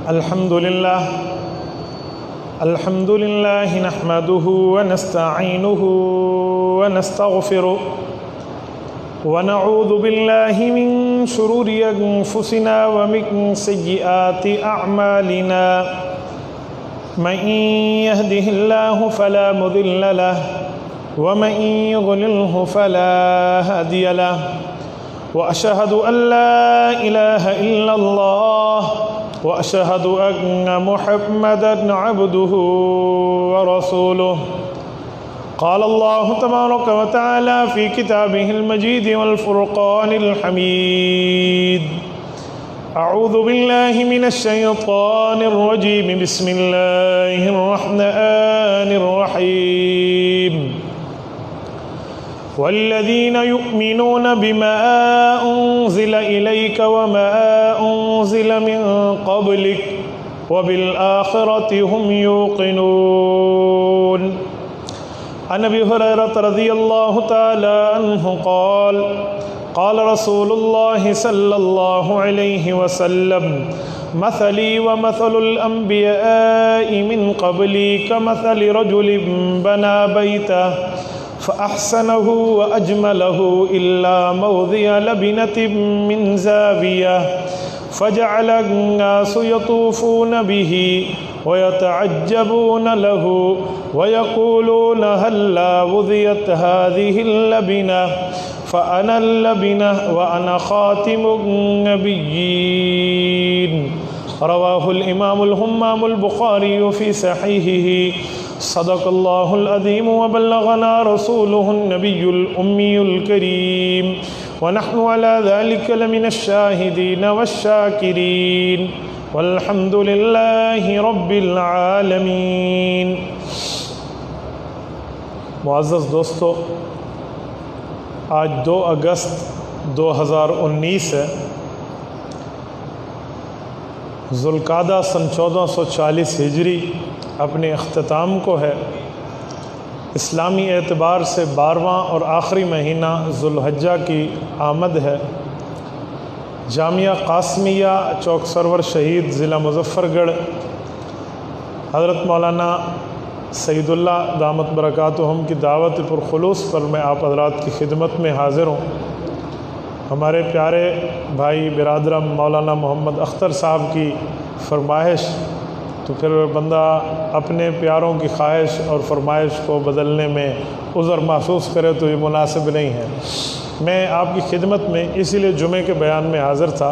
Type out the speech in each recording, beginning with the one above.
الحمد لله نحمده ونستعينه ونستغفره ونعوذ بالله من شرور أنفسنا ومن سيئات أعمالنا من يهده الله فلا مضل له ومن يضلله فلا هادي له وأشهد أن لا إله إلا الله وأشهد أن محمدًا عبده ورسوله قال الله تبارك وتعالى في كتابه المجيد والفرقان الحميد أعوذ بالله من الشيطان الرجيم بسم الله الرحمن الرحيم والذين يؤمنون بما أنزل إليك وما أنزل من قبلك وبالآخرة هم يوقنون عن أبي هريرة رضي الله تعالى عنه قال قال رسول الله صلى الله عليه وسلم مثلي ومثل الأنبياء من قبلي كمثل رجل بنى بيته فأحسنه وأجمله إلا موضع لبنة من زاوية فجعل الناس يطوفون به ويتعجبون له ويقولون هلا وضعت هذه اللبنة فأنا اللبنة وأنا خاتم النبيين رواه الإمام الهمام البخاري في صحيحه صدق الله العظيم وبلغنا رسوله النبي الأمي الكريم ونحن على ذلك لمن الشاهدين والشاكرين والحمد لله رب العالمين۔ معزز دوستو، آج 2 اگست 2019 ہے۔ ذوالقعدہ سن 1440 ہجری اپنے اختتام کو ہے۔ اسلامی اعتبار سے 12واں اور آخری مہینہ ذوالحجہ کی آمد ہے۔ جامعہ قاسمیہ چوک سرور شہید ضلع مظفر گڑھ حضرت مولانا سعید اللہ دامت برکاتہم کی دعوت پرخلوص پر میں آپ حضرات کی خدمت میں حاضر ہوں۔ ہمارے پیارے بھائی برادرم مولانا محمد اختر صاحب کی فرمائش، تو پھر بندہ اپنے پیاروں کی خواہش اور فرمائش کو بدلنے میں عذر محسوس کرے تو یہ مناسب نہیں ہے۔ میں آپ کی خدمت میں اسی لیے جمعے کے بیان میں حاضر تھا۔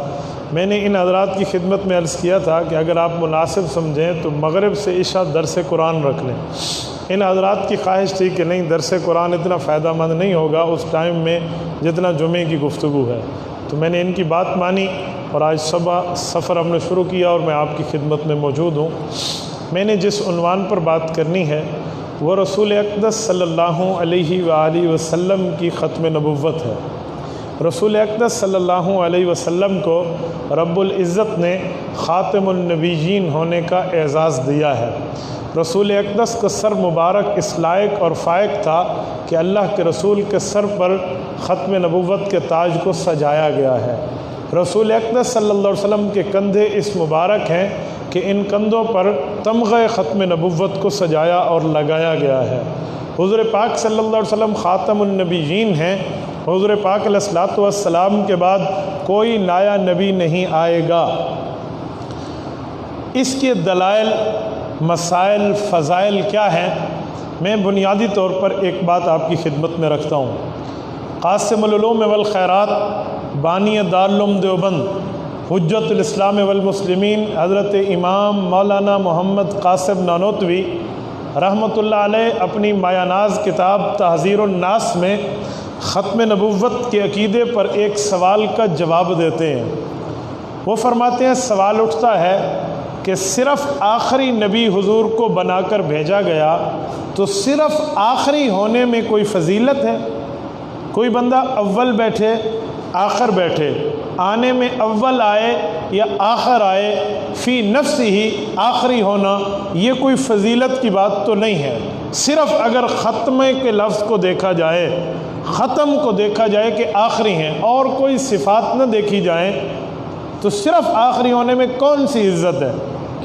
میں نے ان حضرات کی خدمت میں عرض کیا تھا کہ اگر آپ مناسب سمجھیں تو مغرب سے عشاء درس قرآن رکھ لیں۔ ان حضرات کی خواہش تھی کہ نہیں، درس قرآن اتنا فائدہ مند نہیں ہوگا اس ٹائم میں جتنا جمعے کی گفتگو ہے، تو میں نے ان کی بات مانی اور آج صبح سفر ہم نے شروع کیا اور میں آپ کی خدمت میں موجود ہوں۔ میں نے جس عنوان پر بات کرنی ہے وہ رسول اقدس صلی اللہ علیہ وآلہ وسلم کی ختم نبوت ہے۔ رسول اقدس صلی اللہ علیہ وسلم کو رب العزت نے خاتم النبیین ہونے کا اعزاز دیا ہے۔ رسول اقدس کا سر مبارک اس لائق اور فائق تھا کہ اللہ کے رسول کے سر پر ختم نبوت کے تاج کو سجایا گیا ہے۔ رسول اقدس صلی اللہ علیہ وسلم کے کندھے اس مبارک ہیں کہ ان کندھوں پر تمغہ ختم نبوت کو سجایا اور لگایا گیا ہے۔ حضور پاک صلی اللہ علیہ وسلم خاتم النبیین ہیں۔ حضور پاک علیہ الصلوۃ والسلام کے بعد کوئی نیا نبی نہیں آئے گا۔ اس کے دلائل، مسائل، فضائل کیا ہیں؟ میں بنیادی طور پر ایک بات آپ کی خدمت میں رکھتا ہوں۔ قاسم العلوم والخیرات، بانی دارالعلوم دیوبند، حجت الاسلام والمسلمین حضرت امام مولانا محمد قاسم نانوتوی رحمۃ اللہ علیہ اپنی مایہ ناز کتاب تحذیر الناس میں ختم نبوت کے عقیدے پر ایک سوال کا جواب دیتے ہیں۔ وہ فرماتے ہیں، سوال اٹھتا ہے کہ صرف آخری نبی حضور کو بنا کر بھیجا گیا تو صرف آخری ہونے میں کوئی فضیلت ہے؟ کوئی بندہ اول بیٹھے آخر بیٹھے، آنے میں اول آئے یا آخر آئے، فی نفس ہی آخری ہونا یہ کوئی فضیلت کی بات تو نہیں ہے۔ صرف اگر ختمے کے لفظ کو دیکھا جائے، ختم کو دیکھا جائے کہ آخری ہیں اور کوئی صفات نہ دیکھی جائیں تو صرف آخری ہونے میں کون سی عزت ہے؟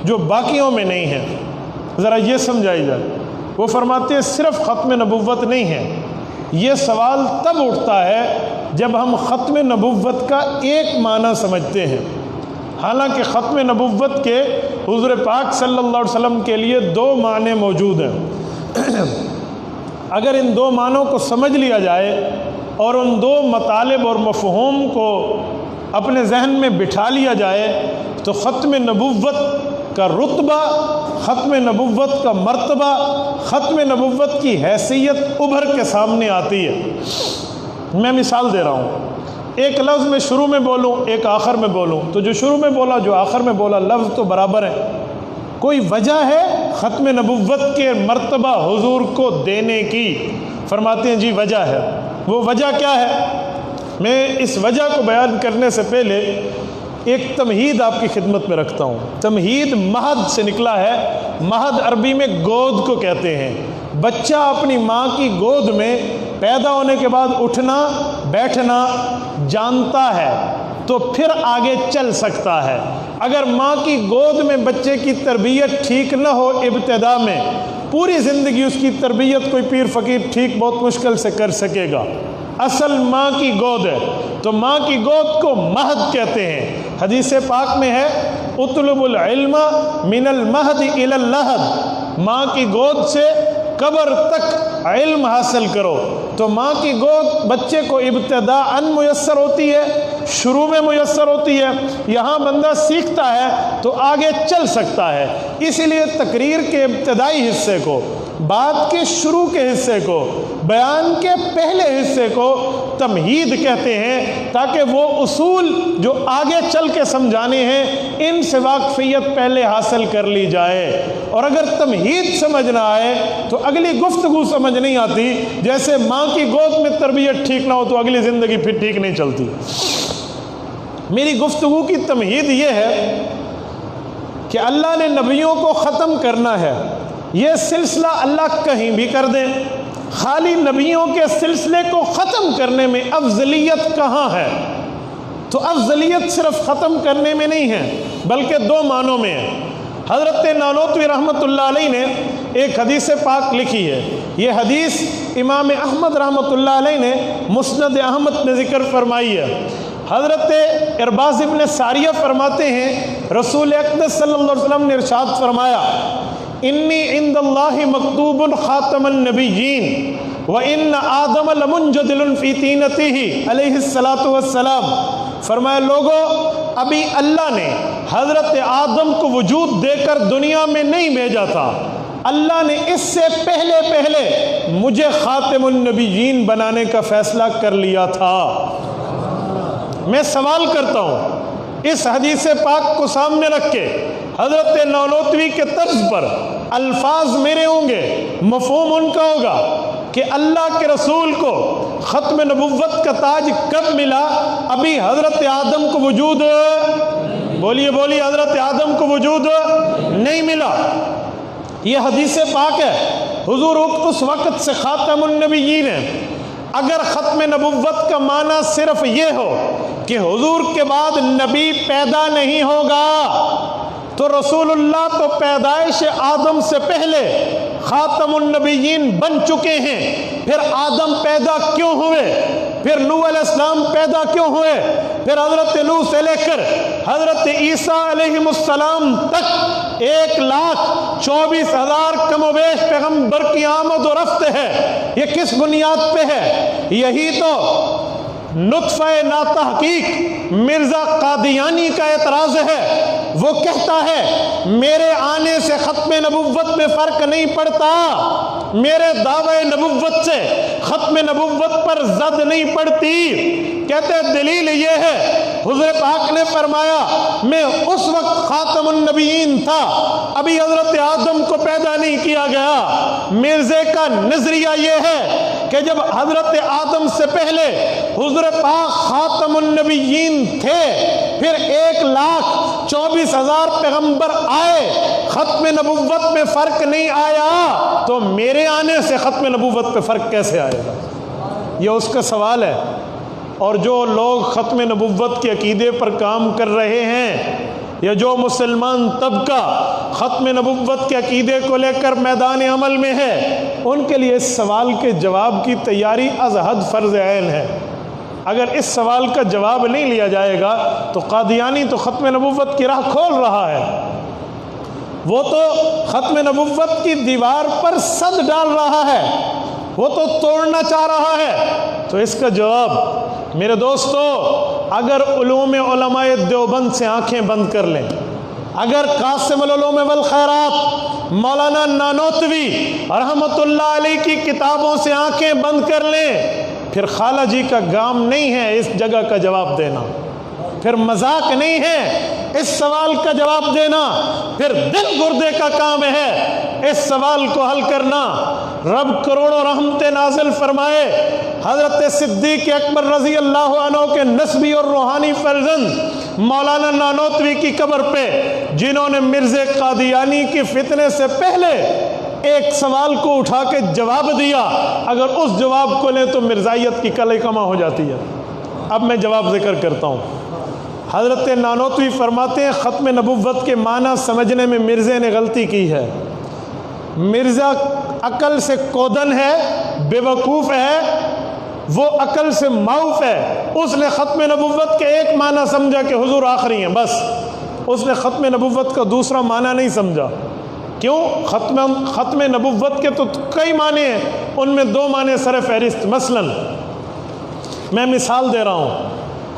جو باقیوں میں نہیں ہے۔ ذرا یہ سمجھائی جائے۔ وہ فرماتے ہیں صرف ختم نبوت نہیں ہے، یہ سوال تب اٹھتا ہے جب ہم ختم نبوت کا ایک معنی سمجھتے ہیں، حالانکہ ختم نبوت کے حضور پاک صلی اللہ علیہ وسلم کے لیے دو معنی موجود ہیں۔ اگر ان دو معنوں کو سمجھ لیا جائے اور ان دو مطالب اور مفہوم کو اپنے ذہن میں بٹھا لیا جائے تو ختم نبوت کا رتبہ، ختم نبوت کا مرتبہ، ختم نبوت کی حیثیت ابھر کے سامنے آتی ہے۔ میں مثال دے رہا ہوں، ایک لفظ میں شروع میں بولوں، ایک آخر میں بولوں، تو جو شروع میں بولا جو آخر میں بولا لفظ تو برابر ہے۔ کوئی وجہ ہے ختم نبوت کے مرتبہ حضور کو دینے کی؟ فرماتے ہیں جی وجہ ہے۔ وہ وجہ کیا ہے؟ میں اس وجہ کو بیان کرنے سے پہلے ایک تمہید آپ کی خدمت میں رکھتا ہوں۔ تمہید مہد سے نکلا ہے۔ مہد عربی میں گود کو کہتے ہیں۔ بچہ اپنی ماں کی گود میں پیدا ہونے کے بعد اٹھنا بیٹھنا جانتا ہے تو پھر آگے چل سکتا ہے۔ اگر ماں کی گود میں بچے کی تربیت ٹھیک نہ ہو ابتدا میں، پوری زندگی اس کی تربیت کوئی پیر فقیر ٹھیک بہت مشکل سے کر سکے گا۔ اصل ماں کی گود ہے، تو ماں کی گود کو مہد کہتے ہیں۔ حدیث پاک میں ہے اطلب العلم من المہد الی اللحد، ماں کی گود سے قبر تک علم حاصل کرو۔ تو ماں کی گود بچے کو ابتداءً میسر ہوتی ہے، شروع میں میسر ہوتی ہے، یہاں بندہ سیکھتا ہے تو آگے چل سکتا ہے۔ اسی لیے تقریر کے ابتدائی حصے کو، بات کے شروع کے حصے کو، بیان کے پہلے حصے کو تمہید کہتے ہیں، تاکہ وہ اصول جو آگے چل کے سمجھانے ہیں ان سے واقفیت پہلے حاصل کر لی جائے۔ اور اگر تمہید سمجھ نہ آئے تو اگلی گفتگو سمجھ نہیں آتی۔ جیسے ماں کی گود میں تربیت ٹھیک نہ ہو تو اگلی زندگی پھر ٹھیک نہیں چلتی۔ میری گفتگو کی تمہید یہ ہے کہ اللہ نے نبیوں کو ختم کرنا ہے، یہ سلسلہ اللہ کہیں بھی کر دیں، خالی نبیوں کے سلسلے کو ختم کرنے میں افضلیت کہاں ہے؟ تو افضلیت صرف ختم کرنے میں نہیں ہے بلکہ دو معنوں میں ہے۔ حضرت نانوتوی رحمۃ اللہ علیہ نے ایک حدیث پاک لکھی ہے۔ یہ حدیث امام احمد رحمۃ اللہ علیہ نے مسند احمد میں ذکر فرمائی ہے۔ حضرت ارباز ابن ساریہ فرماتے ہیں رسول اقدس صلی اللہ علیہ وسلم نے ارشاد فرمایا انی عند اللہ مکتوب خاتم النبیین وان آدم لمنجدل فی طینتہ علیہ الصلاۃ والسلام۔ فرمایا لوگو، ابھی اللہ نے حضرت آدم کو وجود دے کر دنیا میں نہیں بھیجا تھا، اللہ نے اس سے پہلے مجھے خاتم النبیین بنانے کا فیصلہ کر لیا تھا۔ میں سوال کرتا ہوں، اس حدیث پاک کو سامنے رکھ کے حضرت نانوتوی کے طرز پر الفاظ میرے ہوں گے، مفہوم ان کا ہوگا کہ اللہ کے رسول کو ختم نبوت کا تاج کب ملا؟ ابھی حضرت آدم کو وجود، بولیے حضرت آدم کو وجود نہیں ملا۔ یہ حدیث پاک ہے، حضور اس وقت سے خاتم النبیین ہے۔ اگر ختم نبوت کا معنی صرف یہ ہو کہ حضور کے بعد نبی پیدا نہیں ہوگا تو رسول اللہ تو پیدائش آدم سے پہلے خاتم النبیین بن چکے ہیں، پھر آدم پیدا کیوں ہوئے؟ پھر نوح علیہ السلام پیدا کیوں ہوئے؟ پھر حضرت نوح سے لے کر حضرت عیسیٰ علیہ السلام تک 1,24,000 کم و بیش پیغمبر کی آمد و رفت ہے۔ یہ کس بنیاد پہ ہے؟ یہی تو نطفہ ناتحقیق مرزا قادیانی کا اعتراض ہے۔ وہ کہتا ہے میرے آنے سے ختم نبوت میں فرق نہیں پڑتا، میرے دعوے نبوت سے ختم نبوت پر زد نہیں پڑتی۔ کہتے دلیل یہ ہے حضور پاک نے فرمایا میں اس وقت خاتم النبیین تھا، ابھی حضرت آدم کو پیدا نہیں کیا گیا۔ مرزے کا نظریہ یہ ہے کہ جب حضرت آدم سے پہلے حضور پاک خاتم النبیین تھے، پھر 1,24,000 پیغمبر آئے، ختم نبوت میں فرق نہیں آیا، تو میرے آنے سے ختم نبوت پہ فرق کیسے آئے گا؟ یہ اس کا سوال ہے۔ اور جو لوگ ختم نبوت کے عقیدے پر کام کر رہے ہیں یہ جو مسلمان طبقہ ختم نبوت کے عقیدے کو لے کر میدان عمل میں ہے، ان کے لیے اس سوال کے جواب کی تیاری از حد فرض عین ہے۔ اگر اس سوال کا جواب نہیں لیا جائے گا تو قادیانی تو ختم نبوت کی راہ کھول رہا ہے، وہ تو ختم نبوت کی دیوار پر سد ڈال رہا ہے، وہ تو توڑنا چاہ رہا ہے۔ تو اس کا جواب میرے دوستو، اگر علوم علماء دیوبند سے آنکھیں بند کر لیں، اگر قاسم العلوم والخیرات مولانا نانوتوی رحمۃ اللہ علیہ کی کتابوں سے آنکھیں بند کر لیں، پھر خالہ جی کا کام نہیں ہے اس جگہ کا جواب دینا، پھر مذاق نہیں ہے اس سوال کا جواب دینا، پھر دل گردے کا کام ہے اس سوال کو حل کرنا۔ رب کروڑوں رحمتیں نازل فرمائے حضرت صدیق اکبر رضی اللہ عنہ کے نسبی اور روحانی فرزند مولانا نانوتوی کی قبر پہ، جنہوں نے مرزا قادیانی کی فتنے سے پہلے ایک سوال کو اٹھا کے جواب دیا، اگر اس جواب کو لیں تو مرزائیت کی کلے کما ہو جاتی ہے۔ اب میں جواب ذکر کرتا ہوں۔ حضرت نانوتوی فرماتے ہیں ختم نبوت کے معنی سمجھنے میں مرزا نے غلطی کی ہے۔ مرزا عقل سے کودن ہے، بے وقوف ہے، وہ عقل سے معوف ہے۔ اس نے ختم نبوت کے ایک معنی سمجھا کہ حضور آخری ہیں، بس۔ اس نے ختم نبوت کا دوسرا معنی نہیں سمجھا۔ کیوں؟ ختم نبوت کے تو کئی معنی ہیں، ان میں دو معنی سر فہرست۔ مثلا میں مثال دے رہا ہوں،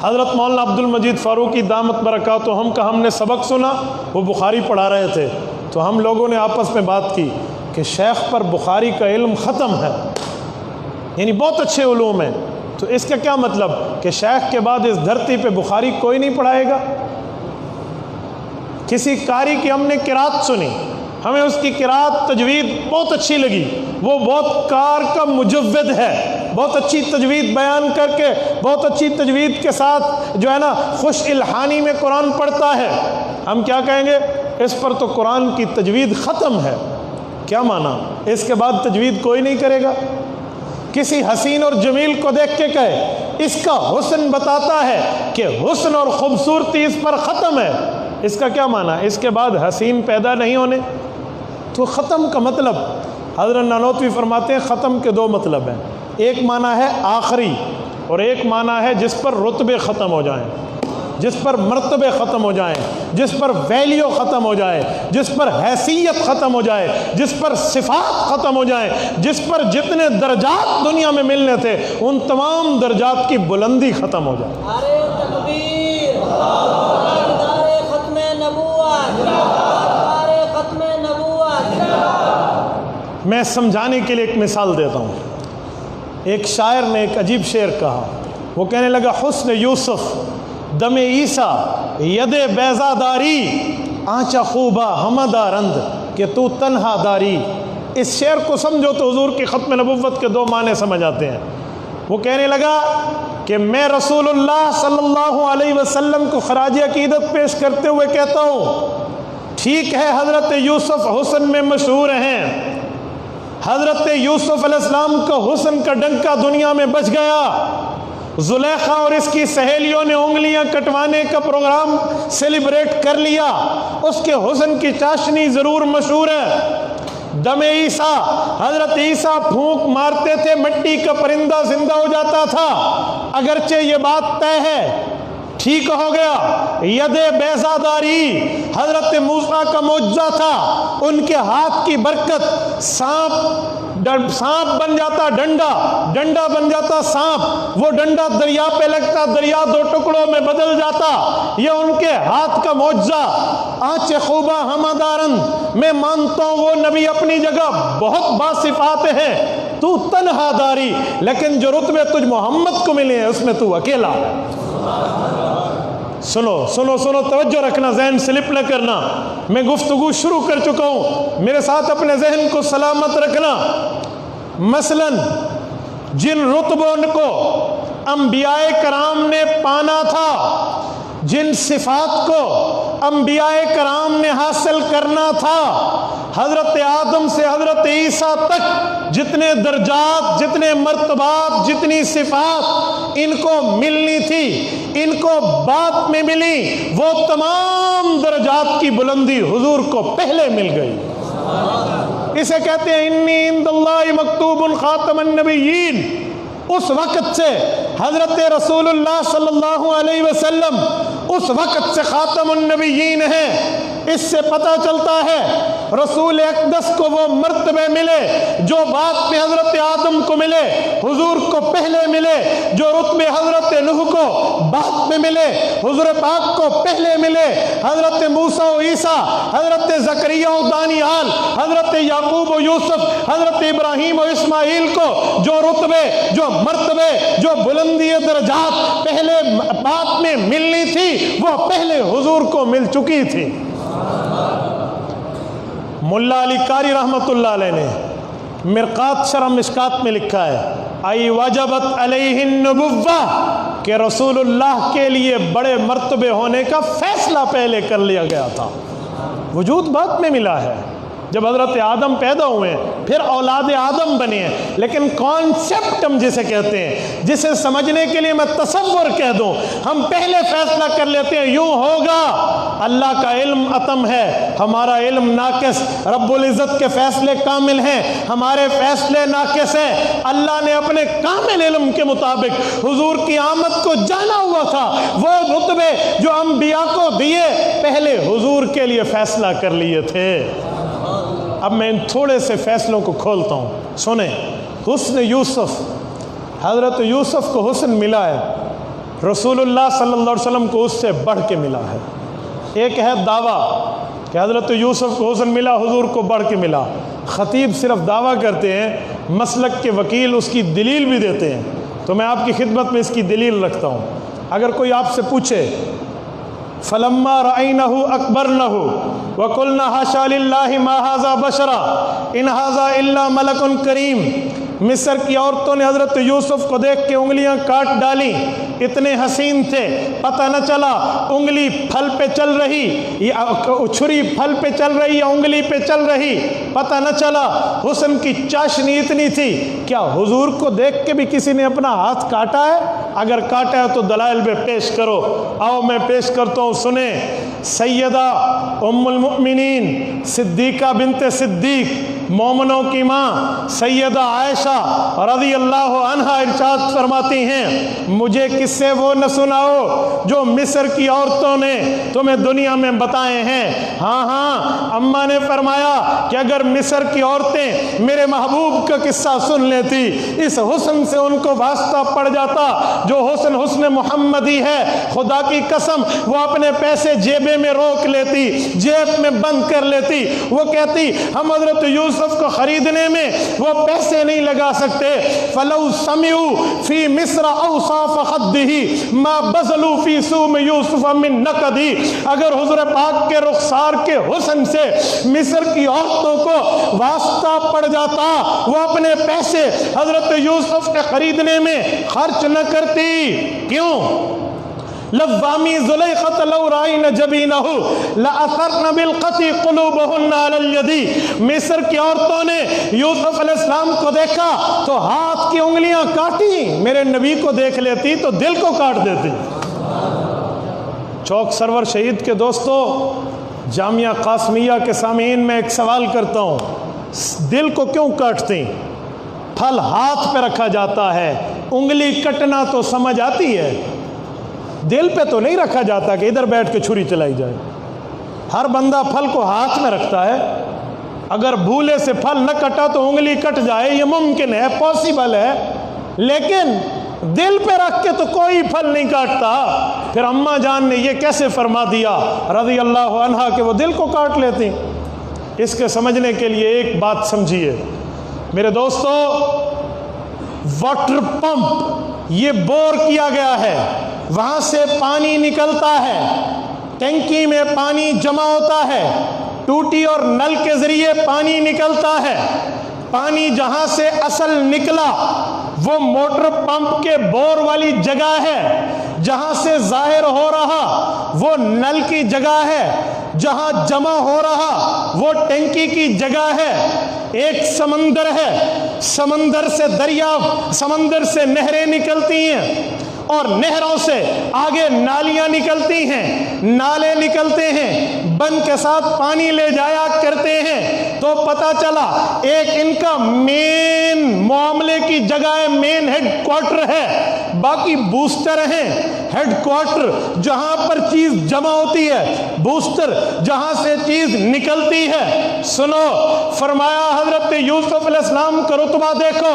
حضرت مولانا عبد المجید فاروقی دامت برکاتہم کا ہم نے سبق سنا، وہ بخاری پڑھا رہے تھے، تو ہم لوگوں نے آپس میں بات کی کہ شیخ پر بخاری کا علم ختم ہے، یعنی بہت اچھے علوم ہیں، تو اس کا کیا مطلب کہ شیخ کے بعد اس دھرتی پہ بخاری کوئی نہیں پڑھائے گا؟ کسی قاری کی ہم نے قرات سنی، ہمیں اس کی قرات تجوید بہت اچھی لگی، وہ بہت کار کا مجود ہے، بہت اچھی تجوید بیان کر کے، بہت اچھی تجوید کے ساتھ جو ہے نا خوش الحانی میں قرآن پڑھتا ہے، ہم کیا کہیں گے؟ اس پر تو قرآن کی تجوید ختم ہے۔ کیا معنی؟ اس کے بعد تجوید کوئی نہیں کرے گا؟ کسی حسین اور جمیل کو دیکھ کے کہے اس کا حسن بتاتا ہے کہ حسن اور خوبصورتی اس پر ختم ہے، اس کا کیا معنی؟ اس کے بعد حسین پیدا نہیں ہونے؟ تو ختم کا مطلب حضرت نانوتوی فرماتے ہیں ختم کے دو مطلب ہیں، ایک معنی ہے آخری اور ایک معنی ہے جس پر رتبے ختم ہو جائیں، جس پر مرتبے ختم ہو جائیں، جس پر ویلیو ختم ہو جائے، جس پر حیثیت ختم ہو جائے، جس پر صفات ختم ہو جائیں، جس پر جتنے درجات دنیا میں ملنے تھے ان تمام درجات کی بلندی ختم ہو جائے۔ نعرہ تکبیر، نعرہ ختم نبوت، نعرہ ختم نبوت۔ میں سمجھانے کے لیے ایک مثال دیتا ہوں۔ ایک شاعر نے ایک عجیب شعر کہا، وہ کہنے لگا حسن یوسف دم عیسیٰ ید بیضا داری آنچا خوبا ہمدہ رند کہ تو تنہا داری۔ اس شعر کو سمجھو تو حضور کی ختم نبوت کے دو معنی سمجھ آتے ہیں۔ وہ کہنے لگا کہ میں رسول اللہ صلی اللہ علیہ وسلم کو خراج عقیدت پیش کرتے ہوئے کہتا ہوں، ٹھیک ہے حضرت یوسف حسن میں مشہور ہیں، حضرت یوسف علیہ السلام کا حسن کا ڈنکا دنیا میں بج گیا، زلیخا اور اس کی سہیلیوں نے انگلیاں کٹوانے کا پروگرام سیلیبریٹ کر لیا، اس کے حسن کی چاشنی ضرور مشہور ہے۔ دم عیسیٰ، حضرت عیسیٰ پھونک مارتے تھے مٹی کا پرندہ زندہ ہو جاتا تھا، اگرچہ یہ بات طے ہے، ٹھیک ہو گیا۔ ید بیضا داری، حضرت موسیٰ کا معجزہ تھا، ان کے ہاتھ کی برکت، سانپ بن جاتا ڈنڈا، ڈنڈا بن جاتا سانپ، وہ ڈنڈا دریا پہ لگتا، دریا دو ٹکڑوں میں بدل جاتا، یہ ان کے ہاتھ کا معجزہ۔ آنچ خوبہ ہمدارن، میں مانتا ہوں وہ نبی اپنی جگہ بہت باصفات ہیں، تو تنہا داری، لیکن جو رتبے تجھ محمد کو ملے ہیں اس میں تو اکیلا۔ سنو سنو سنو، توجہ رکھنا، ذہن سلپ نہ کرنا، میں گفتگو شروع کر چکا ہوں، میرے ساتھ اپنے ذہن کو سلامت رکھنا۔ مثلا جن رتبوں کو انبیاء کرام نے پانا تھا، جن صفات کو انبیاء کرام نے حاصل کرنا تھا، حضرت آدم سے حضرت عیسیٰ تک جتنے درجات، جتنے مرتبات، جتنی صفات ان کو ملنی تھی، ان کو بعد میں ملی، وہ تمام تمام درجات کی بلندی حضور کو پہلے مل گئی. اسے کہتے ہیں انی عند اللہ مکتوب خاتم النبیین. اس وقت سے حضرت رسول اللہ صلی اللہ علیہ وسلم اس وقت سے خاتم النبیین ہیں. اس سے پتہ چلتا ہے رسول اقدس کو وہ مرتبے ملے جو بعد میں حضرت آدم کو ملے، حضور کو پہلے ملے. جو رتبے حضرت نوح کو بعد میں ملے، حضور پاک کو پہلے ملے. حضرت موسیٰ و عیسیٰ، حضرت زکریا و دانیال، حضرت یعقوب و یوسف، حضرت ابراہیم و اسماعیل کو جو رتبے، جو مرتبے، جو بلندی درجات پہلے بعد میں ملنی تھی وہ پہلے حضور کو مل چکی تھی. ملا علی قاری رحمۃ اللہ علیہ نے مرقات شرح مشکات میں لکھا ہے ای وجبت علیہ النبوہ کہ رسول اللہ کے لیے بڑے مرتبے ہونے کا فیصلہ پہلے کر لیا گیا تھا. وجود بعد میں ملا ہے. جب حضرت آدم پیدا ہوئے پھر اولاد آدم بنے ہیں، لیکن کانسیپٹ ہم جسے کہتے ہیں، جسے سمجھنے کے لیے میں تصور کہہ دوں، ہم پہلے فیصلہ کر لیتے ہیں یوں ہوگا. اللہ کا علم اتم ہے، ہمارا علم ناقص. رب العزت کے فیصلے کامل ہیں، ہمارے فیصلے ناقص ہیں. اللہ نے اپنے کامل علم کے مطابق حضور کی آمد کو جانا ہوا تھا. وہ رتبے جو انبیاء کو دیے پہلے حضور کے لیے فیصلہ کر لیے تھے. اب میں ان تھوڑے سے فیصلوں کو کھولتا ہوں، سنیں. حسن یوسف، حضرت یوسف کو حسن ملا ہے، رسول اللہ صلی اللہ علیہ وسلم کو اس سے بڑھ کے ملا ہے. ایک ہے دعویٰ کہ حضرت یوسف کو حسن ملا، حضور کو بڑھ کے ملا. خطیب صرف دعویٰ کرتے ہیں، مسلک کے وکیل اس کی دلیل بھی دیتے ہیں. تو میں آپ کی خدمت میں اس کی دلیل رکھتا ہوں. اگر کوئی آپ سے پوچھے فلما رأینہ اکبرنہ وقلنا حاشا للہ ما ھذا بشرا ان ھذا الا ملک کریم. مصر کی عورتوں نے حضرت یوسف کو دیکھ کے انگلیاں کاٹ ڈالیں، اتنے حسین تھے، پتہ نہ چلا انگلی پھل پہ چل رہی یا چھری پھل پہ چل رہی یا انگلی پہ چل رہی، پتہ نہ چلا. حسن کی چاشنی اتنی تھی. کیا حضور کو دیکھ کے بھی کسی نے اپنا ہاتھ کاٹا ہے؟ اگر کاٹا ہے تو دلائل میں پیش کرو. آؤ میں پیش کرتا ہوں، سنیں. سیدہ ام المؤمنین صدیقہ بنت صدیق، مومنوں کی ماں سیدہ عائشہ رضی اللہ عنہا ارشاد فرماتی ہیں مجھے قصے وہ نہ سناؤ جو مصر کی عورتوں نے تمہیں دنیا میں بتائے ہیں. ہاں اماں نے فرمایا کہ اگر مصر کی عورتیں میرے محبوب کا قصہ سن لیتی، اس حسن سے ان کو واسطہ پڑ جاتا جو حسن محمدی ہے. خدا کی قسم وہ اپنے پیسے جیبے میں روک لیتی، جیب میں بند کر لیتی. وہ کہتی ہم حضرت یوسف کو خریدنے میں وہ پیسے نہیں لگا سکتے. فلو سمعوا فی مصر اوصاف خدہ ما بذلوا فی سوم یوسف من نقدہ. اگر حضور پاک کے رخسار کے حسن سے مصر کی عورتوں کو واسطہ پڑ جاتا، وہ اپنے پیسے حضرت یوسف کے خریدنے میں خرچ نہ کرتی. کیوں؟ لوامی زلیخت لو رائن جبینہ لأثرن بالقطع قلوبہن علی الید. مصر کی عورتوں نے یوسف علیہ السلام کو دیکھا تو ہاتھ کی انگلیاں کاٹی، میرے نبی کو دیکھ لیتی تو دل کو کاٹ دیتی. چوک سرور شہید کے دوستو، جامعہ قاسمیہ کے سامعین میں ایک سوال کرتا ہوں، دل کو کیوں کاٹتی؟ پھل ہاتھ پہ رکھا جاتا ہے، انگلی کٹنا تو سمجھ آتی ہے، دل پہ تو نہیں رکھا جاتا کہ ادھر بیٹھ کے چھری چلائی جائے. ہر بندہ پھل کو ہاتھ میں رکھتا ہے. اگر بھولے سے پھل نہ کٹا تو انگلی کٹ جائے، یہ ممکن ہے، پاسبل ہے، لیکن دل پہ رکھ کے تو کوئی پھل نہیں کاٹتا. پھر اماں جان نے یہ کیسے فرما دیا رضی اللہ عنہا کہ وہ دل کو کاٹ لیتی؟ اس کے سمجھنے کے لیے ایک بات سمجھیے میرے دوستو. واٹر پمپ یہ بور کیا گیا ہے، وہاں سے پانی نکلتا ہے، ٹینکی میں پانی جمع ہوتا ہے، ٹوٹی اور نل کے ذریعے پانی نکلتا ہے. پانی جہاں سے اصل نکلا وہ موٹر پمپ کے بور والی جگہ ہے، جہاں سے ظاہر ہو رہا وہ نل کی جگہ ہے، جہاں جمع ہو رہا وہ ٹینکی کی جگہ ہے. ایک سمندر ہے، سمندر سے دریا، سمندر سے نہریں نکلتی ہیں، اور نہروں سے آگے نالیاں نکلتی ہیں، نالے نکلتے ہیں، بن کے ساتھ پانی لے جایا کرتے ہیں، تو پتہ چلا ایک ان کا مین معاملے کی جگہ ہے، مین ہیڈ کوارٹر ہے، باقی بوسٹر ہیں۔ ہیڈ کوارٹر جہاں پر چیز جمع ہوتی ہے، بوسٹر جہاں سے چیز نکلتی ہے۔ سنو، فرمایا حضرت یوسف علیہ السلام کا رتبہ دیکھو،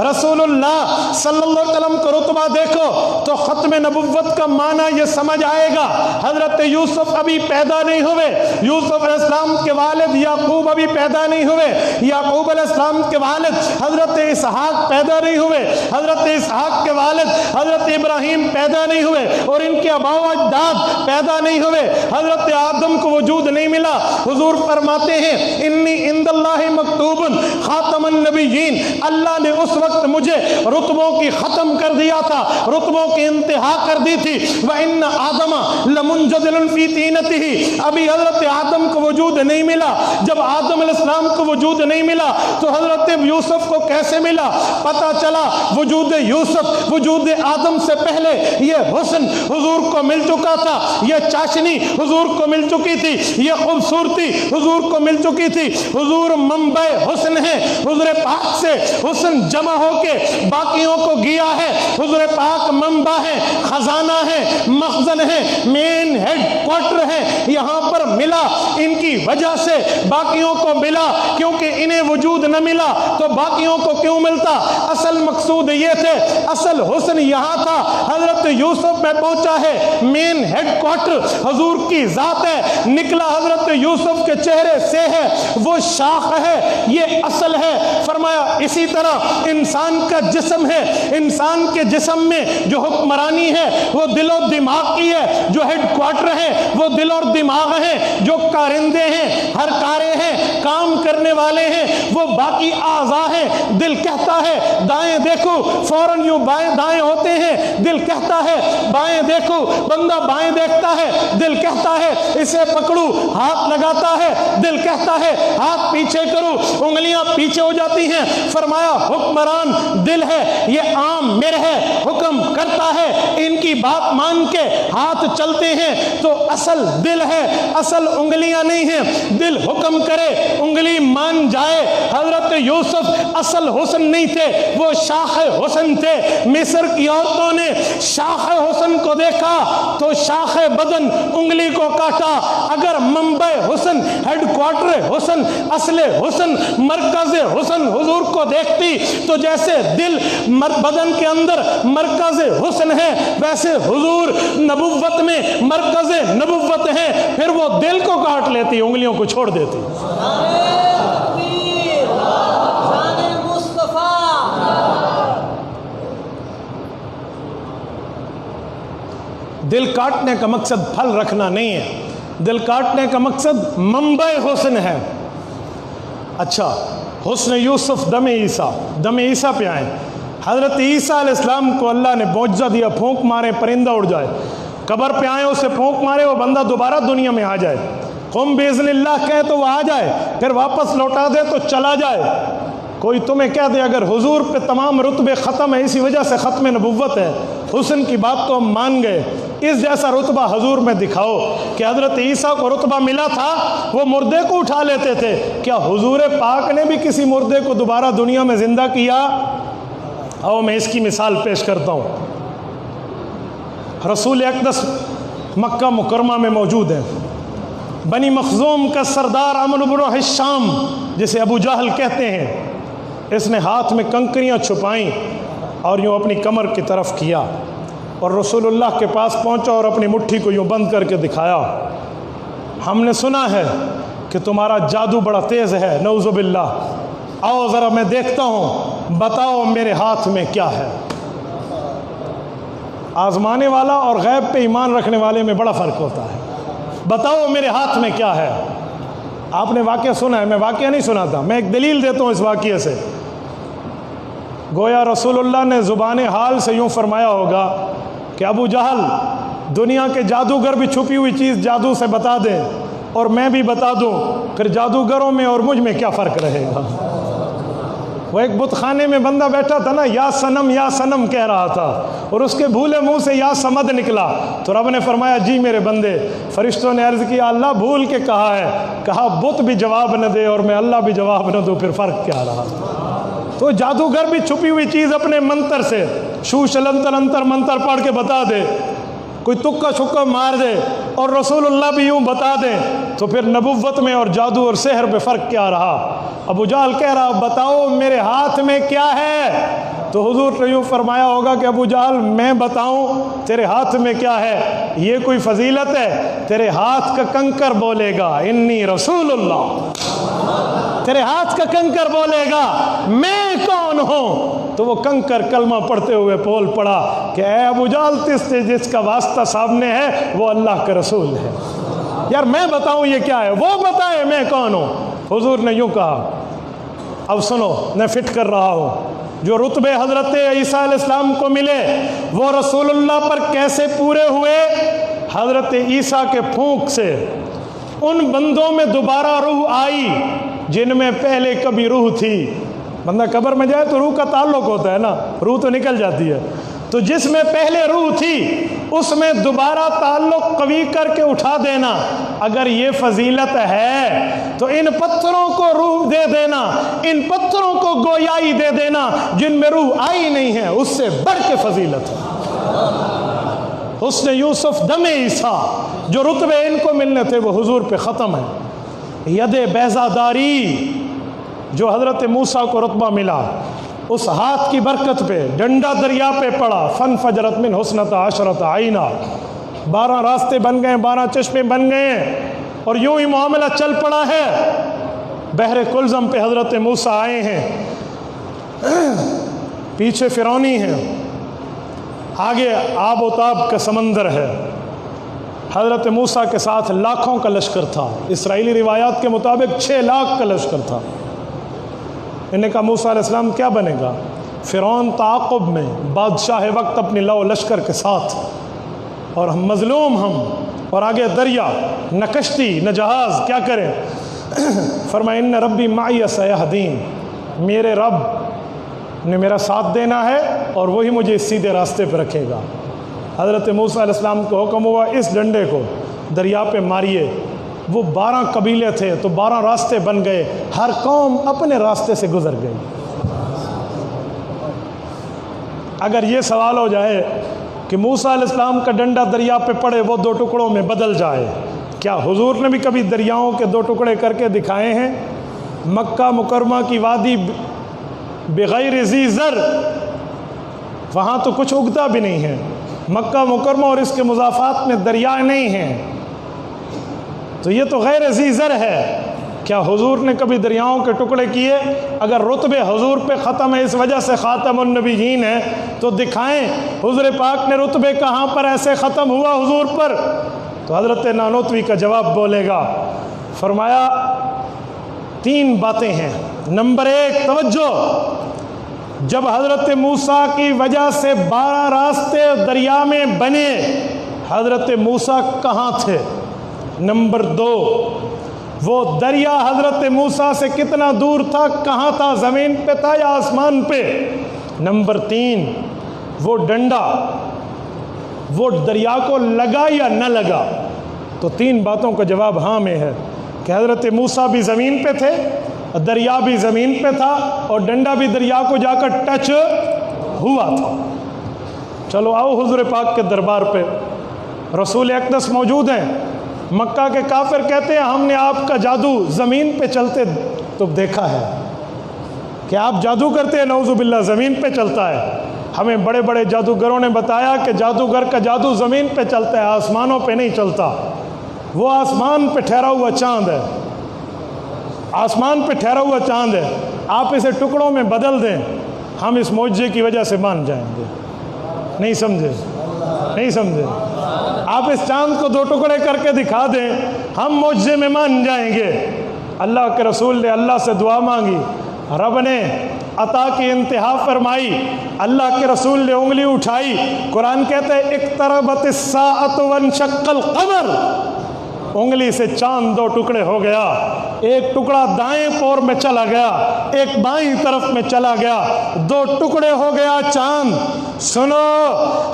رسول اللہ صلی اللہ علیہ وسلم کا رتبہ دیکھو تو ختم نبوت کا معنی یہ سمجھ آئے گا۔ حضرت یوسف ابھی پیدا نہیں ہوئے، یوسف علیہ السلام کے والد یعقوب ابھی پیدا نہیں ہوئے، یعقوب علیہ السلام کے والد حضرت اسحاق پیدا نہیں ہوئے، حضرت اسحاق کے والد حضرت ابراہیم پیدا نہیں ہوئے، اور ان کے آباء و اجداد پیدا نہیں ہوئے، حضرت آدم کو وجود نہیں ملا۔ حضور فرماتے ہیں انی عند اللہ مکتوب خاتم النبیین، اللہ نے اس وقت مجھے رتبوں کی ختم کر دیا تھا، رتبوں کی انتہا کر دی تھی۔ وَإِنَّ آدَمَ لَمُنْجَدِلٌ فِي طِينَتِهِ، ابھی حضرت آدم کو وجود نہیں ملا۔ جب آدم علیہ السلام کو وجود نہیں ملا تو حضرت یوسف کو کیسے ملا؟ پتہ چلا وجود یوسف وجود آدم سے پہلے یہ حسن حضور کو مل چکا تھا، یہ چاشنی حضور کو مل چکی تھی، یہ خوبصورتی حضور کو مل چکی تھی۔ حضور منبع حسن ہے، حضور پاک سے حسن جمع ہو کے باقیوں کو گیا ہے۔ حضور پاک منبع ہے، خزانہ ہے، مخزن ہے، مین ہیڈ کوارٹر ہے، یہاں پر ملا، ان کی وجہ سے باقیوں کو ملا، کیونکہ انہیں وجود نہ ملا تو باقیوں کو کیوں ملتا؟ اصل مقصود یہ تھے، اصل حسن یہاں تھا۔ حضرت یوسف میں پہنچا ہے، مین ہیڈ کوارٹر حضور کی ذات ہے، نکلا حضرت یوسف کے چہرے سے ہے، وہ شاخ ہے، یہ اصل ہے۔ فرمایا اسی طرح انسان کا جسم ہے، انسان کے جسم میں جو حکمرانی ہے وہ دل و دماغ کی ہے، جو ہیڈ کوارٹر ہے وہ دل اور دماغ ہیں، جو کارندے ہیں، ہر کارے ہیں، کام کرنے والے ہیں، وہ باقی اعضاء ہیں۔ دل کہتا ہے دائیں دیکھو، فوراً یوں بائیں دائیں ہوتے ہیں، دل کہتا ہے بائیں دیکھو، بندہ بائیں دیکھتا ہے، دل کہتا ہے اسے پکڑو، ہاتھ لگاتا ہے، دل کہتا ہے ہاتھ پیچھے کرو، انگلیاں پیچھے ہو جاتی ہیں۔ فرمایا حکمران دل ہے، یہ عام مر ہے، حکم کرتا ہے، ان کی بات مان کے ہاتھ چلتے ہیں تو اصل دل ہے، اصل انگلیاں نہیں ہیں۔ دل حکم کرے، انگلی مان جائے۔ حضرت یوسف اصل حسن نہیں تھے، وہ شاخ حسن تھے۔ مصر کی عورتوں نے شاخ حسن کو دیکھا تو شاخ بدن انگلی کو کاٹا۔ اگر منبع حسن، ہیڈ کوارٹر حسن، اصل حسن، مرکز حسن حضور کو دیکھتی تو جیسے دل بدن کے اندر مرکز حسن ہے، ویسے حضور نبوت میں مرکز نبوت ہے، پھر وہ دل کو کاٹ لیتی، انگلیوں کو چھوڑ دیتی۔ دل کاٹنے کا مقصد پھل رکھنا نہیں ہے، دل کاٹنے کا مقصد منبع حسن ہے۔ اچھا، حسن یوسف دم عیسیٰ، دم عیسیٰ پہ آئیں۔ حضرت عیسیٰ علیہ السلام کو اللہ نے معجزہ دیا، پھونک مارے پرندہ اڑ جائے، قبر پہ آئیں اسے پھونک مارے وہ بندہ دوبارہ دنیا میں آ جائے، قم باذن اللہ کہے تو وہ آ جائے، پھر واپس لوٹا دے تو چلا جائے۔ کوئی تمہیں کہہ دے اگر حضور پہ تمام رتبے ختم ہیں، اسی وجہ سے ختم نبوت ہے، حسن کی بات تو ہم مان گئے، اس جیسا رتبہ حضور میں دکھاؤ کہ حضرت عیسیٰ کو رتبہ ملا تھا، وہ مردے کو اٹھا لیتے تھے، کیا حضور پاک نے بھی کسی مردے کو دوبارہ دنیا میں زندہ کیا؟ آؤ میں اس کی مثال پیش کرتا ہوں۔ رسول اقدس مکہ مکرمہ میں موجود ہیں، بنی مخزوم کا سردار عمرو بن ہشام جسے ابو جہل کہتے ہیں، اس نے ہاتھ میں کنکریاں چھپائیں اور یوں اپنی کمر کی طرف کیا اور رسول اللہ کے پاس پہنچا اور اپنی مٹھی کو یوں بند کر کے دکھایا، ہم نے سنا ہے کہ تمہارا جادو بڑا تیز ہے، نعوذ باللہ، آؤ ذرا میں دیکھتا ہوں، بتاؤ میرے ہاتھ میں کیا ہے۔ آزمانے والا اور غیب پہ ایمان رکھنے والے میں بڑا فرق ہوتا ہے۔ بتاؤ میرے ہاتھ میں کیا ہے۔ آپ نے واقعہ سنا ہے، میں واقعہ نہیں سناتا، میں ایک دلیل دیتا ہوں اس واقعے سے۔ گویا رسول اللہ نے زبان حال سے یوں فرمایا ہوگا کہ ابو جہل دنیا کے جادوگر بھی چھپی ہوئی چیز جادو سے بتا دیں اور میں بھی بتا دوں، پھر جادوگروں میں اور مجھ میں کیا فرق رہے گا؟ وہ ایک بت خانے میں بندہ بیٹھا تھا نا، یا سنم کہہ رہا تھا، اور اس کے بھولے منہ سے یا سمد نکلا، تو رب نے فرمایا جی میرے بندے، فرشتوں نے عرض کیا اللہ بھول کے کہا ہے، کہا بت بھی جواب نہ دے اور میں اللہ بھی جواب نہ دوں، پھر فرق کیا رہا؟ تو جادوگر بھی چھپی ہوئی چیز اپنے منتر سے شو شلنتر انتر منتر پڑھ کے بتا دے، کوئی تکا چھکا مار دے، اور رسول اللہ بھی یوں بتا دیں، تو پھر نبوت میں اور جادو اور سحر پہ فرق کیا رہا؟ ابو جہل کہہ رہا بتاؤ میرے ہاتھ میں کیا ہے؟ تو حضور نے یوں فرمایا ہوگا کہ ابو جہل میں بتاؤں تیرے ہاتھ میں کیا ہے؟ یہ کوئی فضیلت ہے؟ تیرے ہاتھ کا کنکر بولے گا انی رسول اللہ، تیرے ہاتھ کا کنکر بولے گا میں کون ہوں، تو وہ کنکر کلمہ پڑھتے ہوئے بول پڑا کہ اے ابو جہل جس کا واسطہ سامنے ہے وہ اللہ کا رسول ہے۔ یار میں بتاؤں یہ کیا ہے؟ وہ بتائے میں کون ہوں۔ حضور نے یوں کہا، اب سنو میں فٹ کر رہا ہوں، جو رتبے حضرت عیسیٰ علیہ السلام کو ملے وہ رسول اللہ پر کیسے پورے ہوئے؟ حضرت عیسیٰ کے پھونک سے ان بندوں میں دوبارہ روح آئی جن میں پہلے کبھی روح تھی۔ بندہ قبر میں جائے تو روح کا تعلق ہوتا ہے نا، روح تو نکل جاتی ہے، تو جس میں پہلے روح تھی اس میں دوبارہ تعلق قوی کر کے اٹھا دینا، اگر یہ فضیلت ہے تو ان پتھروں کو روح دے دینا، ان پتھروں کو گویائی دے دینا جن میں روح آئی نہیں ہے، اس سے بڑھ کے فضیلت ہے۔ حسن یوسف دم عیسیٰ، جو رتبے ان کو ملنے تھے وہ حضور پہ ختم ہے۔ ید بیضہ داری، جو حضرت موسیٰ کو رتبہ ملا، اس ہاتھ کی برکت پہ ڈنڈا دریا پہ پڑا، فن فجرت من حسنۃ عشرۃ عینا، 12 راستے بن گئے، 12 چشمے بن گئے، اور یوں ہی معاملہ چل پڑا ہے۔ بحر کلزم پہ حضرت موسیٰ آئے ہیں، پیچھے فرعونی ہیں، آگے آب و تاب کا سمندر ہے۔ حضرت موسیٰ کے ساتھ لاکھوں کا لشکر تھا، اسرائیلی روایات کے مطابق 6 لاکھ کا لشکر تھا۔ انہوں نے کہا موسیٰ علیہ السلام کیا بنے گا؟ فرعون تعاقب میں بادشاہ وقت اپنی لو لشکر کے ساتھ، اور ہم مظلوم، ہم اور آگے دریا، نہ کشتی نہ جہاز، کیا کریں؟ فرمایا ان ربی معی سیہدین، میرے رب نے میرا ساتھ دینا ہے اور وہی مجھے اس سیدھے راستے پہ رکھے گا۔ حضرت موسیٰ علیہ السلام کو حکم ہوا اس ڈنڈے کو دریا پہ ماریے۔ وہ 12 قبیلے تھے تو 12 راستے بن گئے، ہر قوم اپنے راستے سے گزر گئی۔ اگر یہ سوال ہو جائے کہ موسیٰ علیہ السلام کا ڈنڈا دریا پہ پڑے وہ 2 ٹکڑوں میں بدل جائے، کیا حضور نے بھی کبھی دریاؤں کے 2 ٹکڑے کر کے دکھائے ہیں؟ مکہ مکرمہ کی وادی بغیر ذی زر، وہاں تو کچھ اگتا بھی نہیں ہے، مکہ مکرمہ اور اس کے مضافات میں دریا نہیں ہیں، تو یہ تو غیر ذی زر ہے۔ کیا حضور نے کبھی دریاؤں کے ٹکڑے کیے؟ اگر رتبے حضور پہ ختم ہے اس وجہ سے خاتم النبیین ہے تو دکھائیں حضور پاک نے رتبے کہاں پر ایسے ختم ہوا حضور پر؟ تو حضرت نانوتوی کا جواب بولے گا، فرمایا 3 باتیں ہیں۔ نمبر 1 توجہ، جب حضرت موسیٰ کی وجہ سے 12 راستے دریا میں بنے، حضرت موسیٰ کہاں تھے؟ نمبر 2 وہ دریا حضرت موسیٰ سے کتنا دور تھا، کہاں تھا، زمین پہ تھا یا آسمان پہ؟ نمبر 3 وہ ڈنڈا وہ دریا کو لگا یا نہ لگا؟ تو 3 باتوں کا جواب ہاں میں ہے کہ حضرت موسیٰ بھی زمین پہ تھے، دریا بھی زمین پہ تھا، اور ڈنڈا بھی دریا کو جا کر ٹچ ہوا تھا۔ چلو آؤ حضور پاک کے دربار پہ، رسول اقدس موجود ہیں۔ مکہ کے کافر کہتے ہیں ہم نے آپ کا جادو زمین پہ چلتے تو دیکھا ہے کہ آپ جادو کرتے ہیں، نعوذ باللہ زمین پہ چلتا ہے۔ ہمیں بڑے بڑے جادوگروں نے بتایا کہ جادوگر کا جادو زمین پہ چلتا ہے، آسمانوں پہ نہیں چلتا، وہ آسمان پہ ٹھہرا ہوا چاند ہے، آسمان پہ ٹھہرا ہوا چاند ہے، آپ اسے ٹکڑوں میں بدل دیں، ہم اس معجزے کی وجہ سے مان جائیں گے۔ نہیں سمجھے؟ نہیں سمجھے؟ آپ اس چاند کو 2 ٹکڑے کر کے دکھا دیں، ہم معجزے میں مان جائیں گے۔ اللہ کے رسول نے اللہ سے دعا مانگی، رب نے عطا کی انتہا فرمائی، اللہ کے رسول نے انگلی اٹھائی، قرآن کہتا ہے اقتربت الساعۃ وانشق القمر، انگلی سے چاند 2 ٹکڑے ہو گیا، ایک ٹکڑا دائیں پور میں چلا گیا، ایک بائیں طرف میں چلا گیا، 2 ٹکڑے ہو گیا چاند۔ سنو،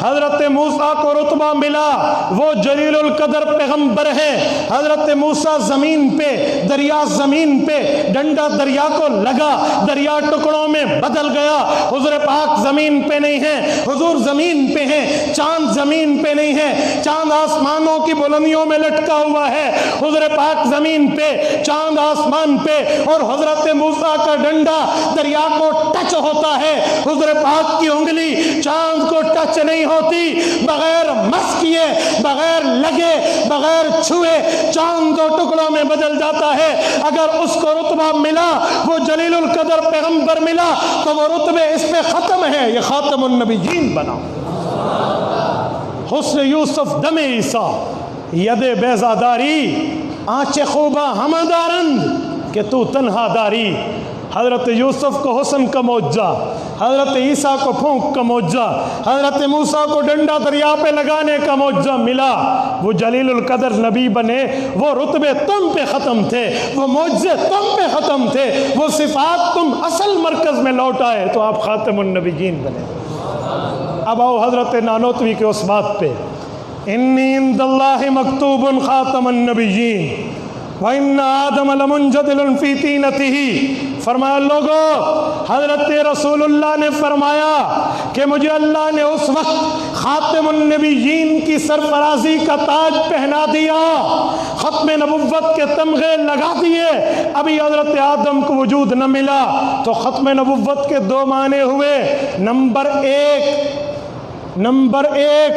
حضرت موسیٰ کو رتبہ ملا، وہ جلیل القدر پیغمبر ہیں۔ حضرت موسیٰ زمین پہ، دریا زمین پہ، ڈنڈا دریا کو لگا، دریا ٹکڑوں میں بدل گیا۔ حضور پاک زمین پہ نہیں ہے، حضور زمین پہ ہیں، چاند زمین پہ نہیں ہے، چاند آسمانوں کی بلندیوں میں لٹکا ہوا ہے۔ حضور پاک زمین پہ، چاند آسمان پہ، اور حضرت موسیٰ کا ڈنڈا دریا کو ٹچ ہوتا ہے، حضور پاک کی انگلی چاند کو ٹچ نہیں ہوتی۔ بغیر مس کیے، بغیر لگے، بغیر چھوئے چاند 2 ٹکڑوں میں بدل جاتا ہے۔ اگر اس کو رتبہ ملا، وہ جلیل القدر پیغمبر ملا، تو وہ رتبے اس پہ ختم ہے، یہ خاتم النبیین بنا۔ حسن یوسف دم عیسیٰ، ید بیضاداری، آنچ خوبہ ہمدارند کہ تو تنہا داری۔ حضرت یوسف کو حسن کا معجزہ، حضرت عیسیٰ کو پھونک کا معجزہ، حضرت موسیٰ کو ڈنڈا دریا پہ لگانے کا معجزہ ملا، وہ جلیل القدر نبی بنے۔ وہ رتبے تم پہ ختم تھے، وہ معجزے تم پہ ختم تھے، وہ صفات تم اصل مرکز میں لوٹ آئے تو آپ خاتم النبیین بنے۔ اب آؤ حضرت نانوتوی کے اس بات پہ، انی عند اللہ مکتوب خاتم النبیین وَإِنَّ آدَمَ لَمُنْجَدِلٌ فِي طِينَتِهِ۔ فرمایا لوگو، حضرت رسول اللہ نے فرمایا کہ مجھے اللہ نے اس وقت خاتم النبیین کی سرفرازی کا تاج پہنا دیا، ختم نبوت کے تمغے لگا دیے، ابھی حضرت آدم کو وجود نہ ملا۔ تو ختم نبوت کے 2 معنی ہوئے، نمبر ایک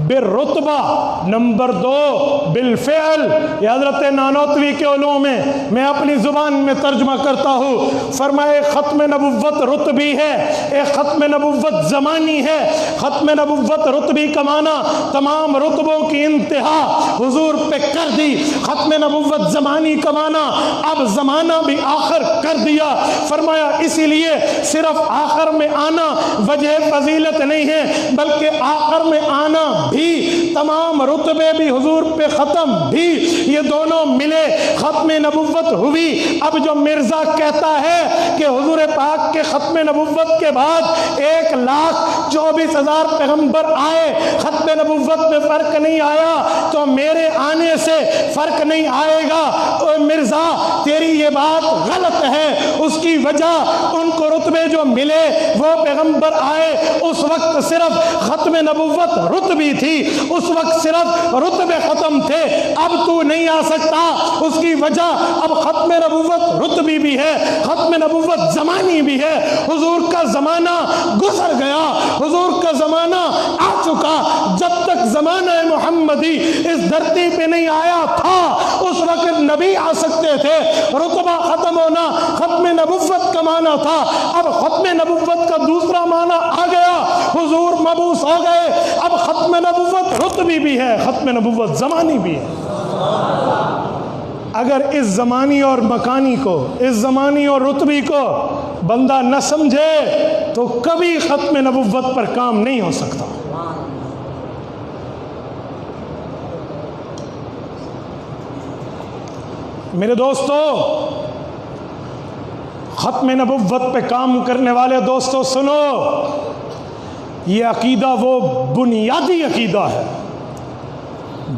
بالرتبہ، نمبر 2 بالفعل۔ یہ حضرت نانوتوی کے علوم میں اپنی زبان میں ترجمہ کرتا ہوں۔ فرمائے ختم نبوت رتبی ہے، ایک ختم نبوت زمانی ہے۔ ختم نبوت رتبی کا معنی تمام رتبوں کی انتہا حضور پہ کر دی۔ ختم نبوت زمانی کا معنی اب زمانہ بھی آخر کر دیا۔ فرمایا اسی لیے صرف آخر میں آنا وجہ فضیلت نہیں ہے، بلکہ آخر میں آنا بھی، تمام رتبے بھی حضور پہ ختم بھی، یہ دونوں ملے، ختم نبوت ہوئی۔ اب جو مرزا کہتا ہے کہ حضور پاک کے ختم نبوت کے بعد 1,24,000 پیغمبر آئے، ختم نبوت میں فرق نہیں آیا، تو میرے آنے سے فرق نہیں آئے گا۔ اے مرزا، تیری یہ بات غلط ہے۔ اس کی وجہ ان کو رتبے جو ملے، وہ پیغمبر آئے، اس وقت صرف ختم نبوت رتبی تھی، اس وقت صرف رتبے ختم تھے۔ اب تو نہیں آ سکتا، اس کی وجہ اب ختم نبوت رتبی بھی ہے، ختم نبوت زمانی بھی ہے۔ حضور کا زمانہ گزر گیا، حضور کا زمانہ آ چکا۔ جب تک زمانہ محمدی اس دھرتی پہ نہیں آیا تھا، اس وقت نبی آ سکتے تھے، رتبہ ختم ہونا ختم نبوت کا معنی تھا۔ اب ختم نبوت کا دوسرا معنی آ گیا، حضور مبعوث ہو گئے، اب ختم نبوت رتبی بھی ہے، ختم نبوت زمانی بھی ہے۔ اگر اس زمانی اور مکانی کو، اس زمانی اور رتبی کو بندہ نہ سمجھے تو کبھی ختم نبوت پر کام نہیں ہو سکتا۔ میرے دوستو، ختم نبوت پہ کام کرنے والے دوستو سنو، یہ عقیدہ وہ بنیادی عقیدہ ہے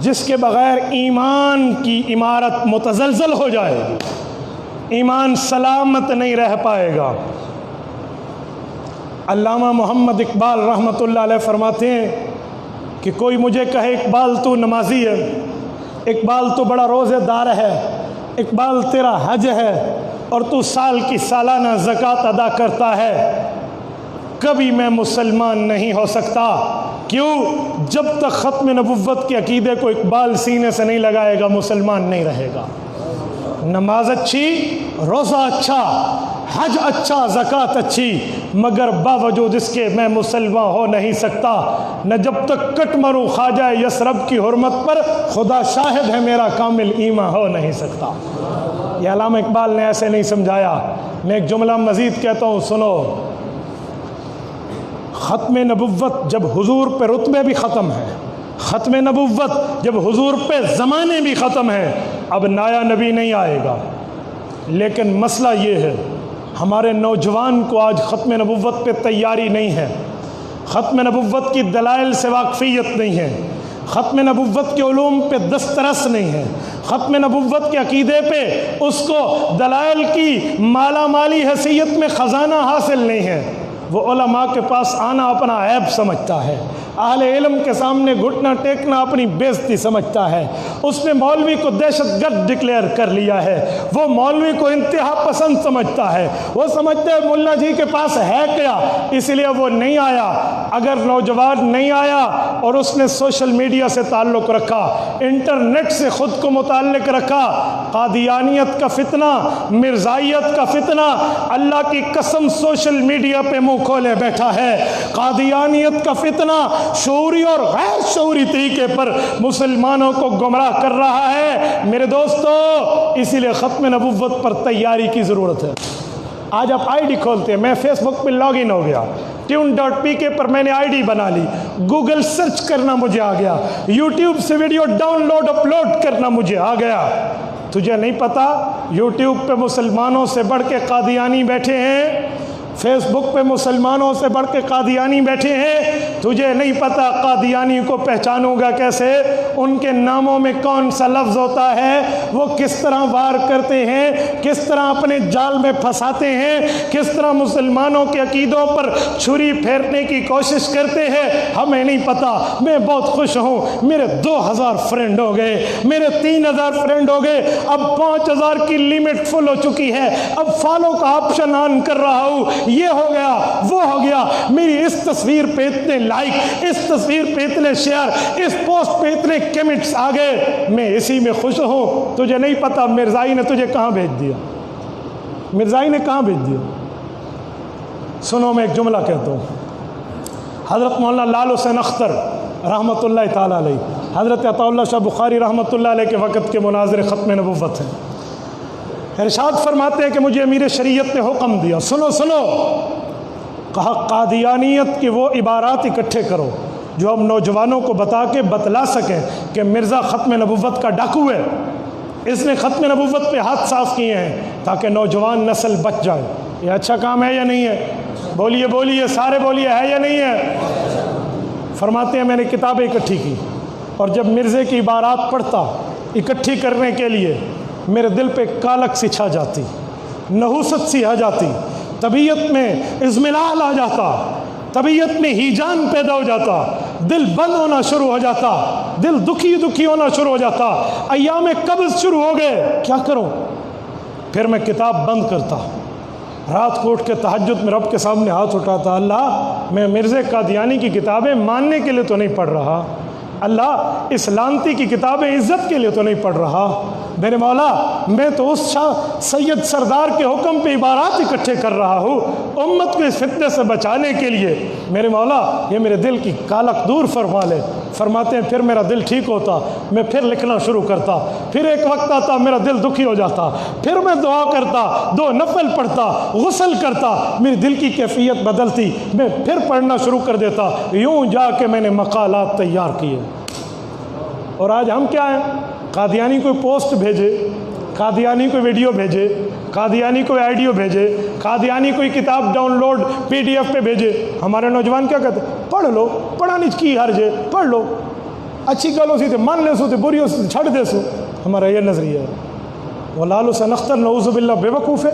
جس کے بغیر ایمان کی عمارت متزلزل ہو جائے گی، ایمان سلامت نہیں رہ پائے گا۔ علامہ محمد اقبال رحمۃ اللہ علیہ فرماتے ہیں کہ کوئی مجھے کہے اقبال تو نمازی ہے، اقبال تو بڑا روزے دار ہے، اقبال تیرا حج ہے اور تو سال کی سالانہ زکوٰۃ ادا کرتا ہے، کبھی میں مسلمان نہیں ہو سکتا۔ کیوں؟ جب تک ختم نبوت کے عقیدے کو اقبال سینے سے نہیں لگائے گا مسلمان نہیں رہے گا۔ نماز اچھی، روزہ اچھا، حج اچھا، زکوٰۃ اچھی، مگر باوجود اس کے میں مسلمان ہو نہیں سکتا۔ نہ جب تک کٹ مروں خواجہ یثرب کی حرمت پر، خدا شاہد ہے میرا کامل ایمان ہو نہیں سکتا۔ یہ علامہ اقبال نے ایسے نہیں سمجھایا۔ میں ایک جملہ مزید کہتا ہوں، سنو۔ ختم نبوت جب حضور پہ رتبے بھی ختم ہے، ختم نبوت جب حضور پہ زمانے بھی ختم ہیں، اب نیا نبی نہیں آئے گا، لیکن مسئلہ یہ ہے ہمارے نوجوان کو آج ختم نبوت پہ تیاری نہیں ہے، ختم نبوت کی دلائل سے واقفیت نہیں ہے، ختم نبوت کے علوم پہ دسترس نہیں ہے، ختم نبوت کے عقیدے پہ اس کو دلائل کی مالا مالی حیثیت میں خزانہ حاصل نہیں ہے۔ وہ علماء کے پاس آنا اپنا عیب سمجھتا ہے، اہل علم کے سامنے گھٹنا ٹیکنا اپنی بےزتی سمجھتا ہے، اس نے مولوی کو دہشت گرد ڈکلیئر کر لیا ہے، وہ مولوی کو انتہا پسند سمجھتا ہے، وہ سمجھتا ہے ملا جی کے پاس ہے کیا، اس لیے وہ نہیں آیا۔ اگر نوجوان نہیں آیا اور اس نے سوشل میڈیا سے تعلق رکھا، انٹرنیٹ سے خود کو متعلق رکھا، قادیانیت کا فتنہ، مرزائیت کا فتنہ اللہ کی قسم سوشل میڈیا پہ منہ کھولے بیٹھا ہے۔ قادیانیت کا فتنہ شعوری اور غیر شعوری طریقے پر مسلمانوں کو گمراہ کر رہا ہے۔ میرے دوستو، اسی لیے ختم نبوت پر تیاری کی ضرورت ہے۔ آج آپ آئی ڈی کھولتے ہیں، میں فیس بک پہ لاگ ان ہو گیا، tune.pk پر میں نے آئی ڈی بنا لی، گوگل سرچ کرنا مجھے آ گیا، یوٹیوب سے ویڈیو ڈاؤن لوڈ اپلوڈ کرنا مجھے آ گیا۔ تجھے نہیں پتا یوٹیوب پہ مسلمانوں سے بڑھ کے قادیانی بیٹھے ہیں، فیس بک پہ مسلمانوں سے بڑھ کے قادیانی بیٹھے ہیں۔ تجھے نہیں پتا قادیانی کو پہچانوں گا کیسے، ان کے ناموں میں کون سا لفظ ہوتا ہے، وہ کس طرح وار کرتے ہیں، کس طرح اپنے جال میں پھنساتے ہیں، کس طرح مسلمانوں کے عقیدوں پر چھری پھیرنے کی کوشش کرتے ہیں، ہمیں نہیں پتا۔ میں بہت خوش ہوں، میرے 2000 فرینڈ ہو گئے، میرے 3000 فرینڈ ہو گئے، اب 5000 کی لیمٹ فل ہو چکی ہے، اب فالو کا آپشن آن کر رہا ہوں، یہ ہو گیا وہ ہو گیا، میری اس تصویر پہ اتنے لائک، اس تصویر پہ اتنے شیئر، اس پوسٹ پہ اتنے کمنٹس آ گئے، میں اسی میں خوش ہوں۔ تجھے نہیں پتا مرزائی نے تجھے کہاں بھیج دیا، مرزائی نے کہاں بھیج دیا۔ سنو میں ایک جملہ کہتا ہوں، حضرت مولانا لال حسین اختر رحمۃ اللہ تعالیٰ علیہ، حضرت عطا اللہ شاہ بخاری رحمۃ اللہ علیہ کے وقت کے مناظر ختم نبوت ہیں، ارشاد فرماتے ہیں کہ مجھے امیر شریعت نے حکم دیا، سنو سنو، کہا قادیانیت کے وہ عبارات اکٹھے کرو جو ہم نوجوانوں کو بتا کے بتلا سکیں کہ مرزا ختم نبوت کا ڈاکو ہے، اس نے ختم نبوت پہ ہاتھ صاف کیے ہیں، تاکہ نوجوان نسل بچ جائے۔ یہ اچھا کام ہے یا نہیں ہے؟ بولیے بولیے، سارے بولیے، ہے یا نہیں ہے؟ فرماتے ہیں میں نے کتابیں اکٹھی کی، اور جب مرزے کی عبارات پڑھتا اکٹھی کرنے کے لیے، میرے دل پہ کالک سی چھا جاتی، نحوست سی آ جاتی، طبیعت میں اضملال آ جاتا، طبیعت میں ہیجان پیدا ہو جاتا، دل بند ہونا شروع ہو جاتا، دل دکھی دکھی ہونا شروع ہو جاتا، ایام قبض شروع ہو گئے، کیا کروں؟ پھر میں کتاب بند کرتا، رات کو اٹھ کے تہجد میں رب کے سامنے ہاتھ اٹھاتا، اللہ میں مرزا قادیانی کی کتابیں ماننے کے لیے تو نہیں پڑھ رہا، اللہ اس لانتی کی کتابیں عزت کے لیے تو نہیں پڑھ رہا، میرے مولا میں تو اس شاہ سید سردار کے حکم پہ عبارات اکٹھے کر رہا ہوں امت کو اس فتنے سے بچانے کے لیے، میرے مولا یہ میرے دل کی کالک دور فرما لے۔ فرماتے ہیں پھر میرا دل ٹھیک ہوتا، میں پھر لکھنا شروع کرتا، پھر ایک وقت آتا میرا دل دکھی ہو جاتا، پھر میں دعا کرتا، 2 نفل پڑھتا، غسل کرتا، میری دل کی کیفیت بدلتی، میں پھر پڑھنا شروع کر دیتا، یوں جا کے میں نے مقالات تیار کیے۔ اور آج ہم کیا ہیں؟ قادیانی کوئی پوسٹ بھیجے، قادیانی کوئی ویڈیو بھیجے، قادیانی کوئی آڈیو بھیجے، قادیانی کوئی کتاب ڈاؤن لوڈ PDF پہ بھیجے، ہمارے نوجوان کیا کہتے ہیں؟ پڑھ لو، پڑھانی کی حرج ہے، پڑھ لو، اچھی گلوں سی تے مان لے سو تے بری سے چھڑ دے سو، ہمارا یہ نظریہ ہے۔ وہ لال حسین اختر نعوذ باللہ بے وقوف ہے،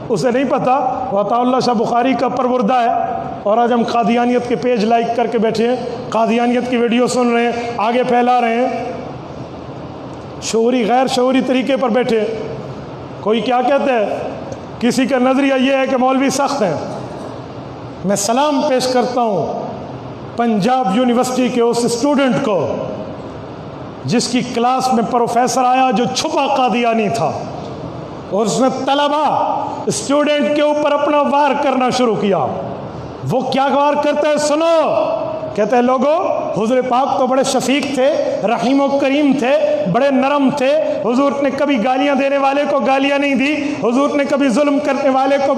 اسے نہیں پتا وہ عطا اللہ شاہ بخاری کا پروردہ ہے، اور آج ہم قادیانیت کے پیج لائک کر کے بیٹھے ہیں، قادیانیت کی ویڈیو سن رہے ہیں، آگے پھیلا رہے ہیں، شعوری غیر شعوری طریقے پر بیٹھے۔ کوئی کیا کہتا ہے، کسی کا نظریہ یہ ہے کہ مولوی سخت ہیں۔ میں سلام پیش کرتا ہوں پنجاب یونیورسٹی کے اس اسٹوڈنٹ کو جس کی کلاس میں پروفیسر آیا جو چھپا قادیانی تھا، اور اس نے طلبہ اسٹوڈنٹ کے اوپر اپنا وار کرنا شروع کیا۔ وہ کیا وار کرتا ہے سنو، کہتے ہیں لوگوں حضور پاک تو بڑے شفیق تھے، رحیم و کریم تھے، بڑے نرم تھے، حضور نے کبھی گالیاں دینے والے کو گالیاں نہیں دی، حضور نے کبھی ظلم کرنے والے کو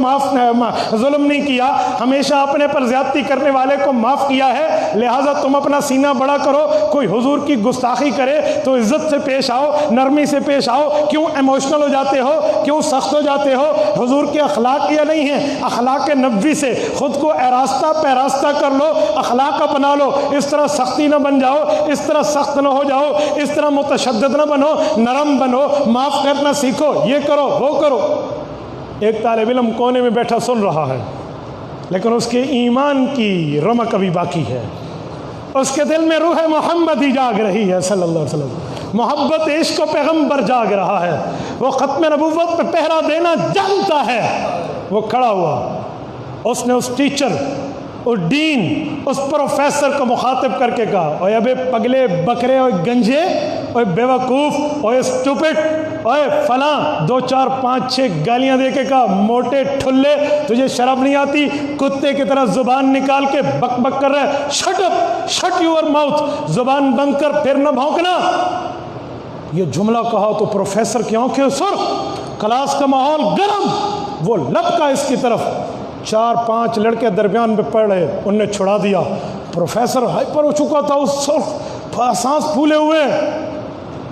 ظلم نہیں کیا، ہمیشہ اپنے پر زیادتی کرنے والے کو معاف کیا ہے۔ لہٰذا تم اپنا سینہ بڑا کرو، کوئی حضور کی گستاخی کرے تو عزت سے پیش آؤ، نرمی سے پیش آؤ۔ کیوں ایموشنل ہو جاتے ہو، کیوں سخت ہو جاتے ہو؟ حضور کے اخلاق یہ نہیں ہیں، اخلاق نبوی سے خود کو آراستہ پیراستہ کر لو، اخلاق اپنا لو۔ اس طرح سختی نہ بن جاؤ، اس طرح سخت نہ ہو جاؤ، اس طرح متشدد نہ بنو، نرم بنو، معاف کرنا سیکھو، یہ کرو وہ کرو۔ ایک طالب علم کونے میں بیٹھا سن رہا ہے، لیکن اس کے ایمان کی رمق ابھی باقی ہے، اس کے دل میں روح محمد ہی جاگ رہی ہے صلی اللہ علیہ وسلم، محبت عشق و پیغمبر جاگ رہا ہے، وہ ختم نبوت پہ پہرا دینا جانتا ہے۔ وہ کھڑا ہوا، اس نے اس ٹیچر، اس ڈین، اس پروفیسر کو مخاطب کر کے کہا، اوے ابے پگلے بکرے، اوے گنجے، اوے بیوقوف، اوے اسٹوپٹ، اوے فلاں، 2 4 5 6 گالیاں دے کے کہا، موٹے ٹھلے، تجھے شرم نہیں آتی؟ کتے کی طرح زبان نکال کے بک بک کر رہے، shut up, shut your mouth, زبان بند کر، پھر نہ بھونکنا۔ یہ جملہ کہا تو پروفیسر کی آنکھیں سرخ، کلاس کا ماحول گرم، وہ لپکا اس کی طرف، 4 5 لڑکے درمیان میں پڑھ رہے، ان نے چھڑا دیا۔ پروفیسر ہائپر ہو چکا تھا، اس سرخ سانس پھولے ہوئے،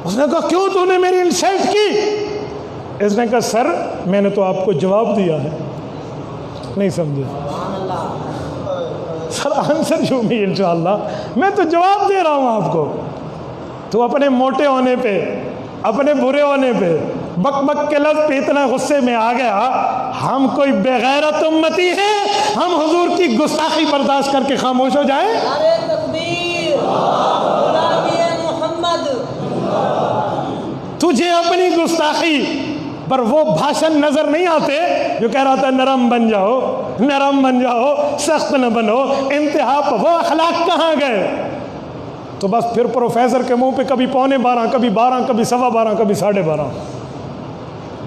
اس نے کہا کیوں تو نے میری انسلٹ کی؟ اس نے کہا سر میں نے تو آپ کو جواب دیا ہے۔ نہیں سمجھے سر؟ آنسر جو بھی انشاءاللہ میں تو جواب دے رہا ہوں آپ کو۔ تو اپنے موٹے ہونے پہ، اپنے برے ہونے پہ، بک بک کے لفظ پہ اتنا غصے میں آ گیا، ہم کوئی بغیرت امتی ہیں ہم حضور کی گستاخی برداشت کر کے خاموش ہو جائیں؟ نعرہ تکبیر، غلامی محمد۔ تجھے اپنی گستاخی پر وہ بھاشن نظر نہیں آتے جو کہہ رہا تھا نرم بن جاؤ، نرم بن جاؤ، سخت نہ بنو، انتہا پر وہ اخلاق کہاں گئے؟ تو بس پھر پروفیسر کے منہ پہ کبھی 11:45، کبھی 12، کبھی 12:15، کبھی 12:30۔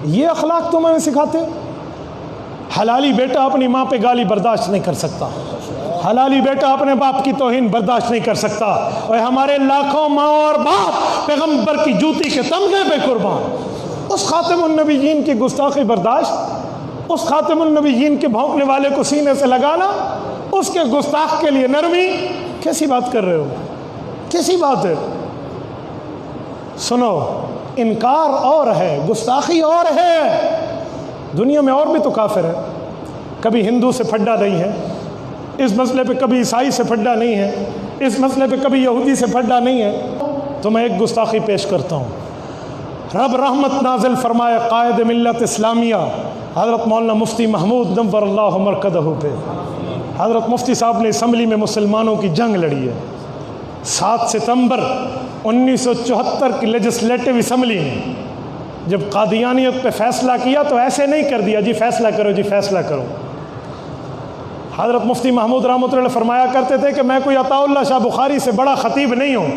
یہ اخلاق تم ہمیں سکھاتے؟ حلالی بیٹا اپنی ماں پہ گالی برداشت نہیں کر سکتا، حلالی بیٹا اپنے باپ کی توہین برداشت نہیں کر سکتا، اور ہمارے لاکھوں ماں اور باپ پیغمبر کی جوتی کے تمغے پہ قربان۔ اس خاتم النبیین کی گستاخی برداشت، اس خاتم النبیین کے بھونکنے والے کو سینے سے لگانا، اس کے گستاخ کے لیے نرمی، کیسی بات کر رہے ہو؟ کیسی بات ہے؟ سنو، انکار اور ہے، گستاخی اور ہے۔ دنیا میں اور بھی تو کافر ہے، کبھی ہندو سے پھڈا نہیں ہے، اس مسئلے پہ کبھی عیسائی سے پھڈا نہیں ہے، اس مسئلے پہ کبھی یہودی سے پھڈا نہیں ہے۔ تو میں ایک گستاخی پیش کرتا ہوں۔ رب رحمت نازل فرمائے قائد ملت اسلامیہ حضرت مولانا مفتی محمود نور اللہ مرکزہ پہ۔ حضرت مفتی صاحب نے اسمبلی میں مسلمانوں کی جنگ لڑی ہے۔ 7 ستمبر 1974 کی لیجسلیٹو اسمبلی نے جب قادیانیت پہ فیصلہ کیا تو ایسے نہیں کر دیا جی فیصلہ کرو، جی فیصلہ کرو۔ حضرت مفتی محمود رحمۃ اللہ فرمایا کرتے تھے کہ میں کوئی عطا اللہ شاہ بخاری سے بڑا خطیب نہیں ہوں۔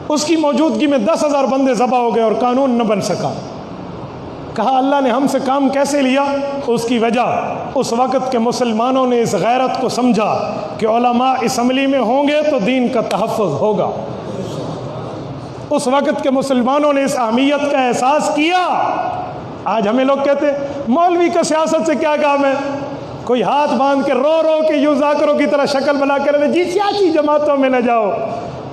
اس کی موجودگی میں 10,000 بندے ذبح ہو گئے اور قانون نہ بن سکا۔ کہا اللہ نے ہم سے کام کیسے لیا؟ اس کی وجہ اس وقت کے مسلمانوں نے اس غیرت کو سمجھا کہ علماء اسمبلی میں ہوں گے تو دین کا تحفظ ہوگا۔ اس وقت کے مسلمانوں نے اس اہمیت کا احساس کیا۔ آج ہمیں لوگ کہتے مولوی کا سیاست سے کیا کام ہے؟ کوئی ہاتھ باندھ کے رو رو کے یوں ذاکروں کی طرح شکل بنا کے رہتے جی سیاسی جماعتوں میں نہ جاؤ۔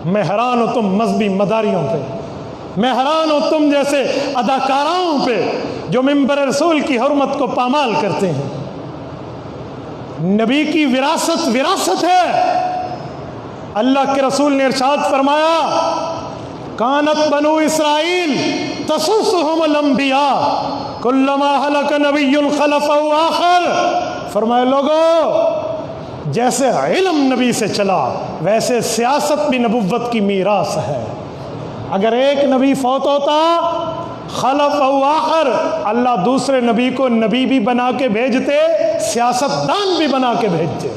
میں حیران ہوں تم مذہبی مداریوں پہ، میں حیران ہوں تم جیسے اداکاراؤں پہ جو منبر رسول کی حرمت کو پامال کرتے ہیں۔ نبی کی وراثت وراثت ہے۔ اللہ کے رسول نے ارشاد فرمایا کانت بنو اسرائیل تسوسہم الانبیاء کلما ہلک نبی خلف آخر۔ فرمایا لوگو جیسے علم نبی سے چلا ویسے سیاست بھی نبوت کی میراث ہے۔ اگر ایک نبی فوت ہوتا خلف او آخر، اللہ دوسرے نبی کو نبی بھی بنا کے بھیجتے، سیاست دان بھی بنا کے بھیجتے۔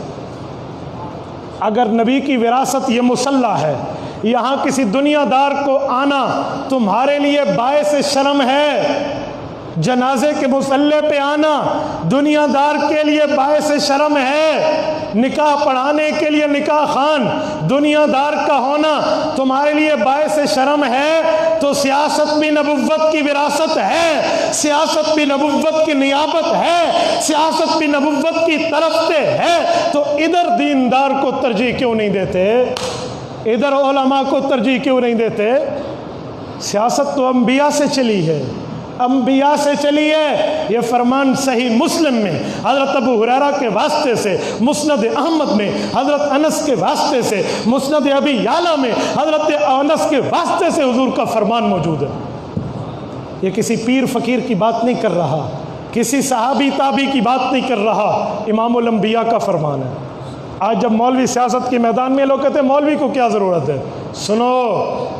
اگر نبی کی وراثت یہ مسلح ہے، یہاں کسی دنیا دار کو آنا تمہارے لیے باعث شرم ہے، جنازے کے مسلح پہ آنا دنیا دار کے لیے باعث شرم ہے، نکاح پڑھانے کے لیے نکاح خان دنیا دار کا ہونا تمہارے لیے باعث شرم ہے، تو سیاست بھی نبوت کی وراثت ہے، سیاست بھی نبوت کی نیابت ہے، سیاست بھی نبوت کی طرف سے ہے۔ تو ادھر دیندار کو ترجیح کیوں نہیں دیتے؟ ادھر علماء کو ترجیح کیوں نہیں دیتے؟ سیاست تو انبیاء سے چلی ہے، انبیاء سے چلی ہے۔ یہ فرمان صحیح مسلم میں حضرت ابو ہریرہ کے واسطے سے، مسند احمد میں حضرت انس کے واسطے سے، مسند ابی یعلا میں حضرت انس کے واسطے سے حضور کا فرمان موجود ہے۔ یہ کسی پیر فقیر کی بات نہیں کر رہا، کسی صحابی تابعی کی بات نہیں کر رہا، امام الانبیاء کا فرمان ہے۔ آج جب مولوی سیاست کے میدان میں لوگ کہتے ہیں مولوی کو کیا ضرورت ہے، سنو،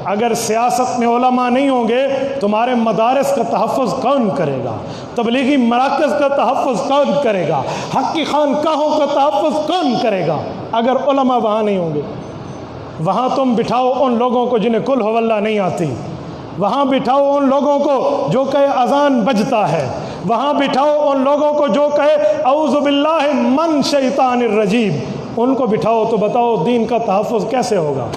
اگر سیاست میں علماء نہیں ہوں گے تمہارے مدارس کا تحفظ کون کرے گا؟ تبلیغی مراکز کا تحفظ کون کرے گا؟ حق کی خانقاہوں کا تحفظ کون کرے گا اگر علماء وہاں نہیں ہوں گے؟ وہاں تم بٹھاؤ ان لوگوں کو جنہیں قل هو اللہ نہیں آتی، وہاں بٹھاؤ ان لوگوں کو جو کہے اذان بجتا ہے، وہاں بٹھاؤ ان لوگوں کو جو کہے اعوذ باللہ من شیطان الرجیم، ان کو بٹھاؤ تو بتاؤ دین کا تحفظ کیسے ہوگا؟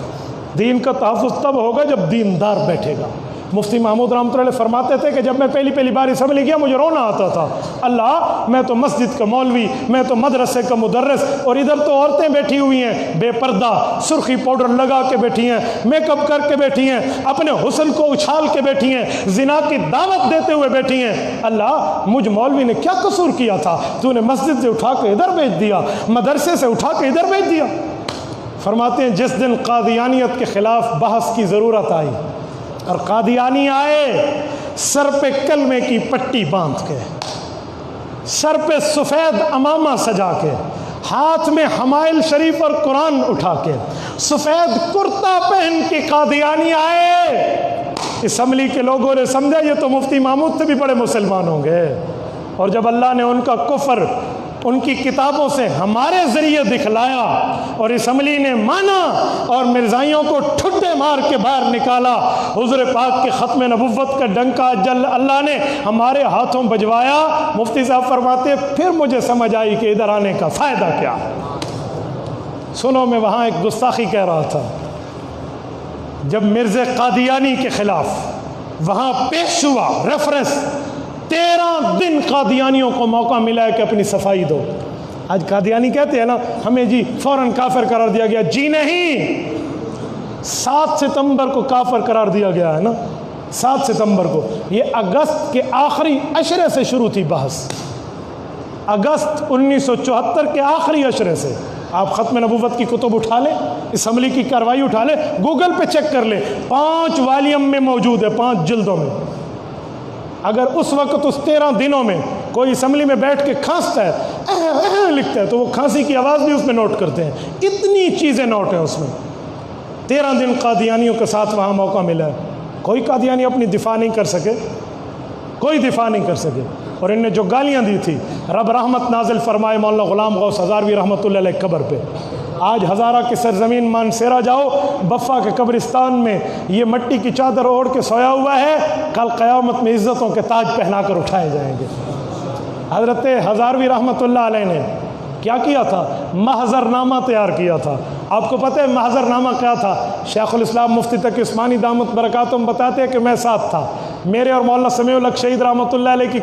دین کا تحفظ تب ہوگا جب دیندار بیٹھے گا۔ مفتی محمود رحمۃ اللہ علیہ فرماتے تھے کہ جب میں پہلی بار اسمبلی گیا مجھے رونا آتا تھا، اللہ میں تو مسجد کا مولوی، میں تو مدرسے کا مدرس، اور ادھر تو عورتیں بیٹھی ہوئی ہیں بے پردہ، سرخی پاؤڈر لگا کے بیٹھی ہیں، میک اپ کر کے بیٹھی ہیں، اپنے حسن کو اچھال کے بیٹھی ہیں، زنا کی دعوت دیتے ہوئے بیٹھی ہیں۔ اللہ مجھ مولوی نے کیا قصور کیا تھا؟ تو نے مسجد سے اٹھا کے ادھر بھیج دیا، مدرسے سے اٹھا کے ادھر بھیج دیا۔ فرماتے ہیں جس دن قادیانیت کے خلاف بحث کی ضرورت آئی اور قادیانی آئے سر پہ کلمے کی پٹی باندھ کے، سر پہ سفید امامہ سجا کے، ہاتھ میں حمائل شریف اور قرآن اٹھا کے، سفید کرتا پہن کے قادیانی آئے، اسمبلی کے لوگوں نے سمجھا یہ تو مفتی محمود سے بھی بڑے مسلمان ہوں گے، اور جب اللہ نے ان کا کفر ان کی کتابوں سے ہمارے ذریعے دکھلایا اور اسمبلی نے مانا اور مرزائیوں کو ٹھڈے مار کے باہر نکالا، حضور پاک کے ختم نبوت کا ڈنکا جل اللہ نے ہمارے ہاتھوں بجوایا، مفتی صاحب فرماتے پھر مجھے سمجھ آئی کہ ادھر آنے کا فائدہ کیا۔ سنو، میں وہاں ایک گستاخی کہہ رہا تھا، جب مرزا قادیانی کے خلاف وہاں پیش ہوا ریفرنس، 13 دن قادیانیوں کو موقع ملا ہے کہ اپنی صفائی دو۔ آج قادیانی کہتے ہیں نا ہمیں جی فوراً کافر قرار دیا گیا، جی نہیں، 7 ستمبر کو کافر قرار دیا گیا ہے نا، 7 ستمبر کو۔ یہ اگست کے آخری عشرے سے شروع تھی بحث، اگست 1974 کے آخری عشرے سے۔ آپ ختم نبوت کی کتب اٹھا لیں، اسمبلی کی کارروائی اٹھا لیں، گوگل پہ چیک کر لیں، 5 والیوم میں موجود ہے، 5 جلدوں میں۔ اگر اس وقت اس 13 دنوں میں کوئی اسمبلی میں بیٹھ کے کھانستا ہے لکھتا ہے تو وہ کھانسی کی آواز بھی اس میں نوٹ کرتے ہیں، اتنی چیزیں نوٹ ہیں اس میں۔ 13 دن قادیانیوں کے ساتھ وہاں موقع ملا ہے، کوئی قادیانی اپنی دفاع نہیں کر سکے، کوئی دفاع نہیں کر سکے۔ اور ان نے جو گالیاں دی تھی، رب رحمت نازل فرمائے مولانا غلام غوث ہزاروی رحمۃ اللہ علیہ قبر پہ۔ آج ہزارہ کی سرزمین مانسیرا جاؤ، بفا کے قبرستان میں یہ مٹی کی چادر اوڑھ کے سویا ہوا ہے، کل قیامت میں عزتوں کے تاج پہنا کر اٹھائے جائیں گے۔ حضرت ہزاروی رحمۃ اللہ علیہ نے کیا کیا تھا؟ محضر نامہ تیار کیا تھا۔ آپ کو پتہ ہے محضر نامہ کیا تھا؟ شیخ الاسلام مفتی تقی عثمانی دامت برکاتہم بتاتے ہیں کہ میں ساتھ تھا، میرے اور مولانا سمیع الحق شہید رحمۃ اللہ علیہ کی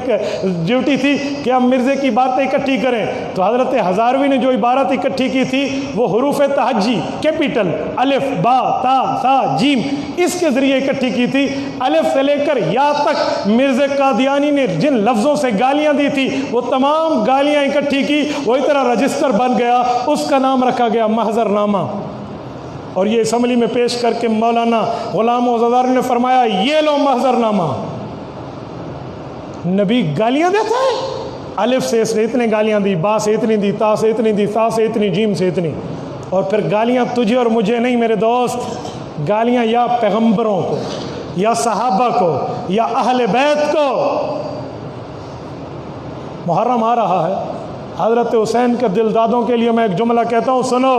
ڈیوٹی تھی کہ ہم مرزے کی باتیں اکٹھی کریں۔ تو حضرت ہزاروی نے جو عبارت اکٹھی کی تھی وہ حروف تہجی کیپیٹل الف با تا ثا جیم اس کے ذریعے اکٹھی کی تھی۔ الف سے لے کر یا تک مرزا قادیانی نے جن لفظوں سے گالیاں دی تھی وہ تمام گالیاں اکٹھی کی، وہی طرح رجسٹر بن گیا، اس کا نام رکھا گیا محضر نامہ۔ اور یہ اسمبلی میں پیش کر کے مولانا غلام ہزاروی نے فرمایا یہ لو محضر نامہ۔ نبی گالیاں دیتا ہے، الف سے اس نے اتنے گالیاں دی، با سے اتنی دی، تا سے اتنی دی، تا سے اتنی، جیم سے اتنی۔ اور پھر گالیاں تجھے اور مجھے نہیں میرے دوست، گالیاں یا پیغمبروں کو یا صحابہ کو یا اہل بیت کو۔ محرم آ رہا ہے، حضرت حسین کے دلدادوں کے لیے میں ایک جملہ کہتا ہوں، سنو۔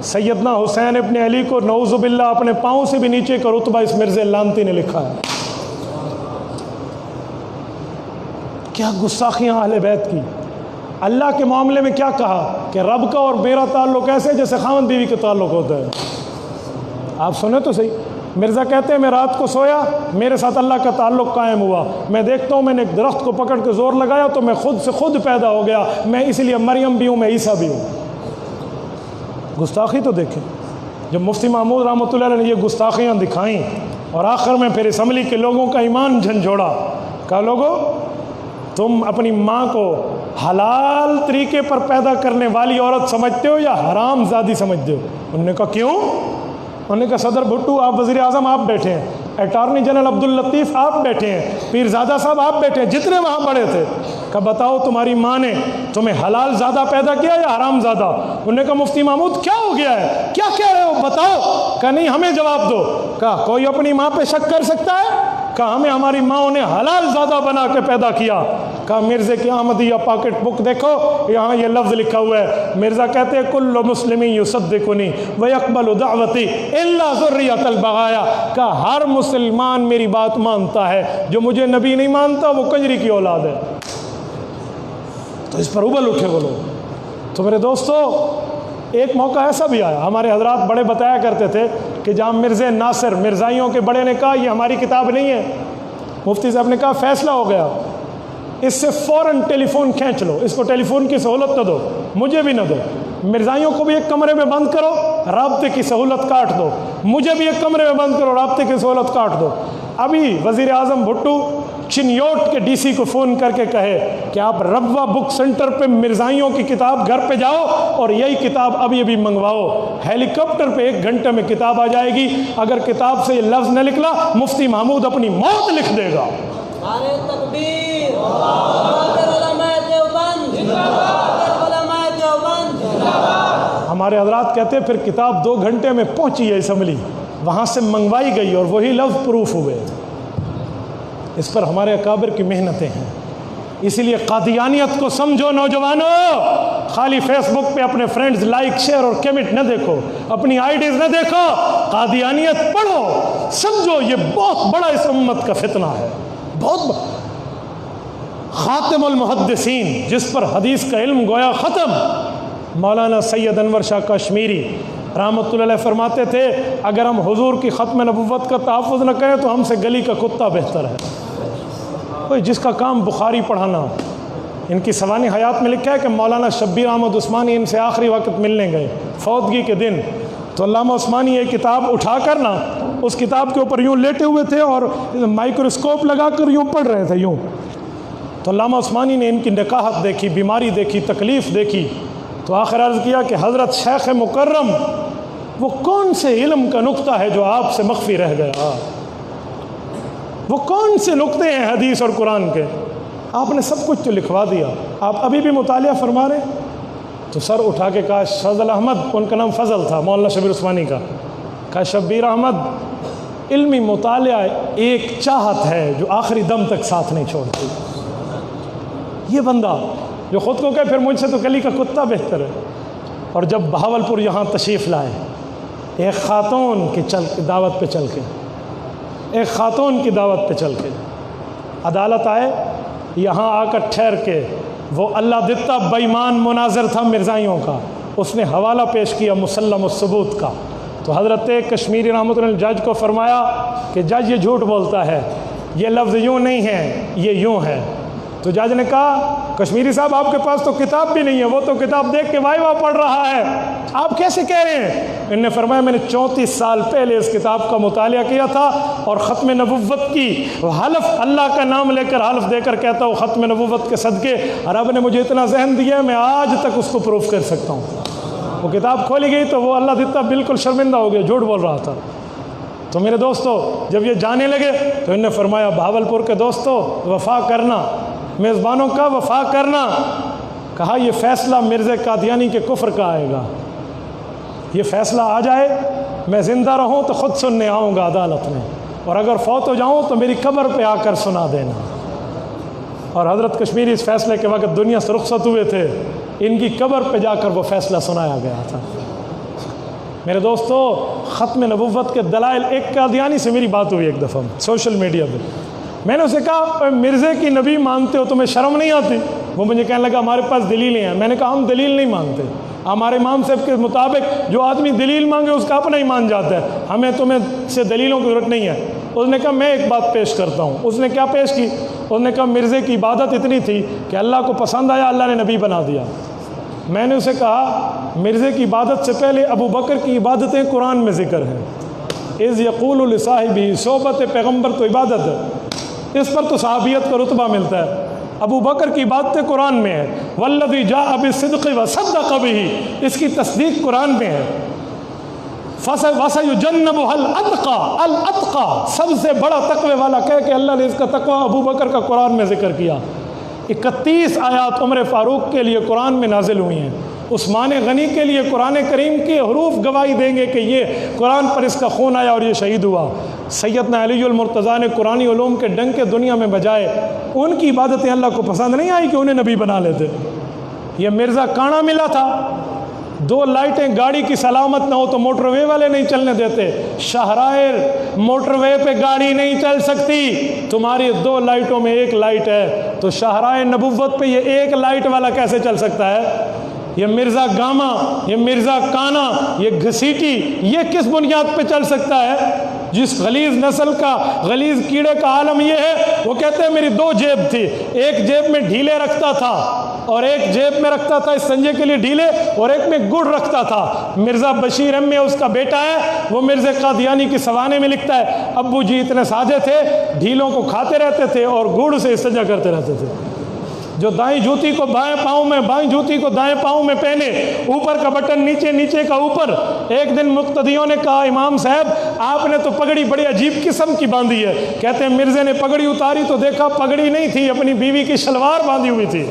سیدنا حسین ابن علی کو نعوذ باللہ اپنے پاؤں سے بھی نیچے کا رتبہ اس مرزا لانتی نے لکھا ہے۔ کیا گستاخیاں اہل بیت کی۔ اللہ کے معاملے میں کیا کہا کہ رب کا اور میرا تعلق ایسے جیسے خاوند بیوی کے تعلق ہوتا ہے۔ آپ سنیں تو صحیح، مرزا کہتے ہیں میں رات کو سویا، میرے ساتھ اللہ کا تعلق قائم ہوا، میں دیکھتا ہوں میں نے ایک درخت کو پکڑ کے زور لگایا تو میں خود سے خود پیدا ہو گیا، میں اس لیے مریم بھی ہوں، میں عیسیٰ بھی ہوں۔ گستاخی تو دیکھیں، جب مفتی محمود رحمۃ اللہ علیہ نے یہ گستاخیاں دکھائیں اور آخر میں پھر اسمبلی کے لوگوں کا ایمان جھنجھوڑا، کہا لوگوں تم اپنی ماں کو حلال طریقے پر پیدا کرنے والی عورت سمجھتے ہو یا حرام زادی سمجھتے ہو؟ انہوں نے کہا کیوں؟ انہوں نے کہا صدر بھٹو آپ، وزیر اعظم آپ بیٹھے ہیں، اٹارنی جنرل عبداللطیف آپ بیٹھے ہیں، پیرزادہ صاحب آپ بیٹھے ہیں، جتنے وہاں بڑے تھے، کہ بتاؤ تمہاری ماں نے تمہیں حلال زادہ پیدا کیا یا حرام زادہ؟ انہوں نے کہا مفتی محمود کیا ہو گیا ہے، کیا کہہ رہے ہو بتاؤ؟ کہا نہیں ہمیں جواب دو۔ کہا کوئی اپنی ماں پہ شک کر سکتا ہے؟ کہا ہمیں ہماری ماں نے حلال زادہ بنا کے پیدا کیا۔ کہا مرزے کی احمدیہ پاکٹ بک دیکھو، یہاں یہ لفظ لکھا ہوا ہے، مرزا کہتے ہیں کل مسلم یصدقنی ویقبل دعوتی الا ذریۃ البغایا، کہ ہر مسلمان میری بات مانتا ہے، جو مجھے نبی نہیں مانتا وہ کنجری کی اولاد ہے۔ تو اس پر ابل اٹھے وہ لوگ۔ تو میرے دوستو ایک موقع ایسا بھی آیا، ہمارے حضرات بڑے بتایا کرتے تھے کہ جہاں مرزا ناصر مرزائیوں کے بڑے نے کہا یہ ہماری کتاب نہیں ہے، مفتی صاحب نے کہا فیصلہ ہو گیا، اس سے فوراً ٹیلی فون کھینچ لو، اس کو ٹیلی فون کی سہولت نہ دو، مجھے بھی نہ دو، مرزائیوں کو بھی ایک کمرے میں بند کرو، رابطے کی سہولت کاٹ دو، مجھے بھی ایک کمرے میں بند کرو، رابطے کی سہولت کاٹ دو۔ ابھی وزیر اعظم بھٹو چنیوٹ کے ڈی سی کو فون کر کے کہے کہ آپ ربوہ بک سینٹر پہ مرزائیوں کی کتاب گھر پہ جاؤ اور یہی کتاب ابھی ابھی منگواؤ، ہیلی کاپٹر پہ 1 گھنٹے میں کتاب آ جائے گی، اگر کتاب سے یہ لفظ نہ نکلا مفتی محمود اپنی موت لکھ دے گا۔ نعرہ تکبیر، حاضر علماء دیوبند، حاضر علماء دیوبند۔ ہمارے حضرات کہتے ہیں پھر کتاب 2 گھنٹے میں پہنچی ہے اسمبلی، وہاں سے منگوائی گئی اور وہی لفظ پروف ہوئے۔ اس پر ہمارے اکابر کی محنتیں ہیں، اسی لیے قادیانیت کو سمجھو نوجوانوں، خالی فیس بک پہ اپنے فرینڈز لائک شیئر اور کمنٹ نہ دیکھو، اپنی آئیڈیز نہ دیکھو، قادیانیت پڑھو، سمجھو یہ بہت بڑا اس امت کا فتنہ ہے، بہت خاتم المحدثین جس پر حدیث کا علم گویا ختم، مولانا سید انور شاہ کشمیری رحمۃ اللہ علیہ فرماتے تھے اگر ہم حضور کی ختم نبوت کا تحفظ نہ کریں تو ہم سے گلی کا کتا بہتر ہے۔ کوئی جس کا کام بخاری پڑھانا، ان کی سوانح حیات میں لکھا ہے کہ مولانا شبیر احمد عثمانی ان سے آخری وقت ملنے گئے فوتگی کے دن، تو علامہ عثمانی یہ کتاب اٹھا کر نا اس کتاب کے اوپر یوں لیٹے ہوئے تھے اور مائکروسکوپ لگا کر یوں پڑھ رہے تھے یوں، تو علامہ عثمانی نے ان کی نکاحت دیکھی، بیماری دیکھی، تکلیف دیکھی، تو آخر عرض کیا کہ حضرت شیخ مکرم وہ کون سے علم کا نقطہ ہے جو آپ سے مخفی رہ گیا، وہ کون سے نقطے ہیں حدیث اور قرآن کے، آپ نے سب کچھ تو لکھوا دیا، آپ ابھی بھی مطالعہ فرما رہے۔ تو سر اٹھا کے کہا فضل احمد، ان کا نام فضل تھا مولانا شبیر عثمانی کا، کہا شبیر احمد علمی مطالعہ ایک چاہت ہے جو آخری دم تک ساتھ نہیں چھوڑتی۔ یہ بندہ جو خود کو کہے پھر مجھ سے تو گلی کا کتا بہتر ہے، اور جب بہاولپور یہاں تشریف لائے ایک خاتون کی دعوت پہ چل کے، ایک خاتون کی دعوت پہ چل کے عدالت آئے، یہاں آ کر ٹھہر کے وہ اللہ دتا بےمان مناظر تھا مرزائیوں کا، اس نے حوالہ پیش کیا مسلم الثبوت کا، تو حضرت کشمیری رحمۃ اللہ جج کو فرمایا کہ جج یہ جھوٹ بولتا ہے، یہ لفظ یوں نہیں ہے یہ یوں ہے، تو جج نے کہا کشمیری صاحب آپ کے پاس تو کتاب بھی نہیں ہے، وہ تو کتاب دیکھ کے واہ واہ پڑھ رہا ہے، آپ کیسے کہہ رہے ہیں؟ انہوں نے فرمایا میں نے 34 سال پہلے اس کتاب کا مطالعہ کیا تھا اور ختم نبوت کی حلف، اللہ کا نام لے کر حلف دے کر کہتا ہوں ختم نبوت کے صدقے رب نے مجھے اتنا ذہن دیا ہے میں آج تک اس کو پروف کر سکتا ہوں۔ وہ کتاب کھولی گئی تو وہ اللہ دیتا بالکل شرمندہ ہو گیا، جھوٹ بول رہا تھا۔ تو میرے دوستو جب یہ جانے لگے تو انہوں نے فرمایا بہاولپور کے دوستو وفا کرنا، میزبانوں کا وفا کرنا، کہا یہ فیصلہ مرزا قادیانی کے کفر کا آئے گا، یہ فیصلہ آ جائے میں زندہ رہوں تو خود سننے آؤں گا عدالت میں، اور اگر فوت ہو جاؤں تو میری قبر پہ آ کر سنا دینا۔ اور حضرت کشمیری اس فیصلے کے وقت دنیا سے رخصت ہوئے تھے، ان کی قبر پہ جا کر وہ فیصلہ سنایا گیا تھا۔ میرے دوستو ختم نبوت کے دلائل، ایک قادیانی سے میری بات ہوئی ایک دفعہ سوشل میڈیا پہ، میں نے اسے کہا مرزے کی نبی مانتے ہو تمہیں شرم نہیں آتی؟ وہ مجھے کہنے لگا ہمارے پاس دلیلیں ہیں، میں نے کہا ہم دلیل نہیں مانتے، ہمارے امام صاحب کے مطابق جو آدمی دلیل مانگے اس کا اپنا ہی مان جاتا ہے، ہمیں تمہیں سے دلیلوں کی ضرورت نہیں ہے۔ اس نے کہا میں ایک بات پیش کرتا ہوں۔ اس نے کیا پیش کی؟ اس نے کہا مرزے کی عبادت اتنی تھی کہ اللہ کو پسند آیا، اللہ نے نبی بنا دیا۔ میں نے اسے کہا مرزے کی عبادت سے پہلے ابو بکر کی عبادتیں قرآن میں ذکر ہیں۔ اذ یقول لصاحبہ، صحبت پیغمبر تو عبادت ہے، اس پر تو صحابیت کا رتبہ ملتا ہے۔ ابو بکر کی عبادتیں قرآن میں ہے، والذی جاء بالصدق وصدق بہ، اس کی تصدیق قرآن میں ہے۔ وَسَيُجَنَّبُهَا الْأَتْقَى، الْأَتْقَى سب سے بڑا تقوی والا کہہ کے اللہ نے اس کا تقوی ابو بکر کا قرآن میں ذکر کیا۔ 31 آیات عمر فاروق کے لیے قرآن میں نازل ہوئی ہیں۔ عثمان غنی کے لیے قرآن کریم کے حروف گواہی دیں گے کہ یہ قرآن پر اس کا خون آیا اور یہ شہید ہوا۔ سیدنا علی المرتضیٰ نے قرآنی علوم کے ڈنکے دنیا میں بجائے، ان کی عبادتیں اللہ کو پسند نہیں آئی کہ انہیں نبی بنا لیتے۔ یہ مرزا کانا ملا تھا، 2 لائٹیں گاڑی کی سلامت نہ ہو تو موٹر وے والے نہیں چلنے دیتے۔ شاہراہ موٹر وے پہ گاڑی نہیں چل سکتی، تمہاری 2 لائٹوں میں 1 لائٹ ہے، تو شاہراہ نبوت پہ یہ 1 لائٹ والا کیسے چل سکتا ہے؟ یہ مرزا گاما، یہ مرزا کانا، یہ گھسیٹی، یہ کس بنیاد پہ چل سکتا ہے؟ جس غلیظ نسل کا، غلیظ کیڑے کا عالم یہ ہے، وہ کہتے ہیں میری 2 جیب تھی، ایک جیب میں ڈھیلے رکھتا تھا اور ایک جیب میں رکھتا تھا اس سنجے کے لیے ڈھیلے، اور ایک میں گڑ رکھتا تھا۔ مرزا بشیر احمد اس کا بیٹا ہے، وہ مرزا قادیانی کی سوانے میں لکھتا ہے ابو جی اتنے سادے تھے، ڈھیلوں کو کھاتے رہتے تھے اور گڑ سے استنجا کرتے رہتے تھے۔ جو دائیں جوتی کو بائیں پاؤں میں، بائیں جوتی کو دائیں پاؤں میں پہنے، اوپر کا بٹن نیچے، نیچے کا اوپر۔ ایک دن مقتدیوں نے کہا امام صاحب آپ نے تو پگڑی بڑی عجیب قسم کی باندھی ہے۔ کہتے ہیں مرزے نے پگڑی اتاری تو دیکھا پگڑی نہیں تھی، اپنی بیوی کی شلوار باندھی ہوئی تھی۔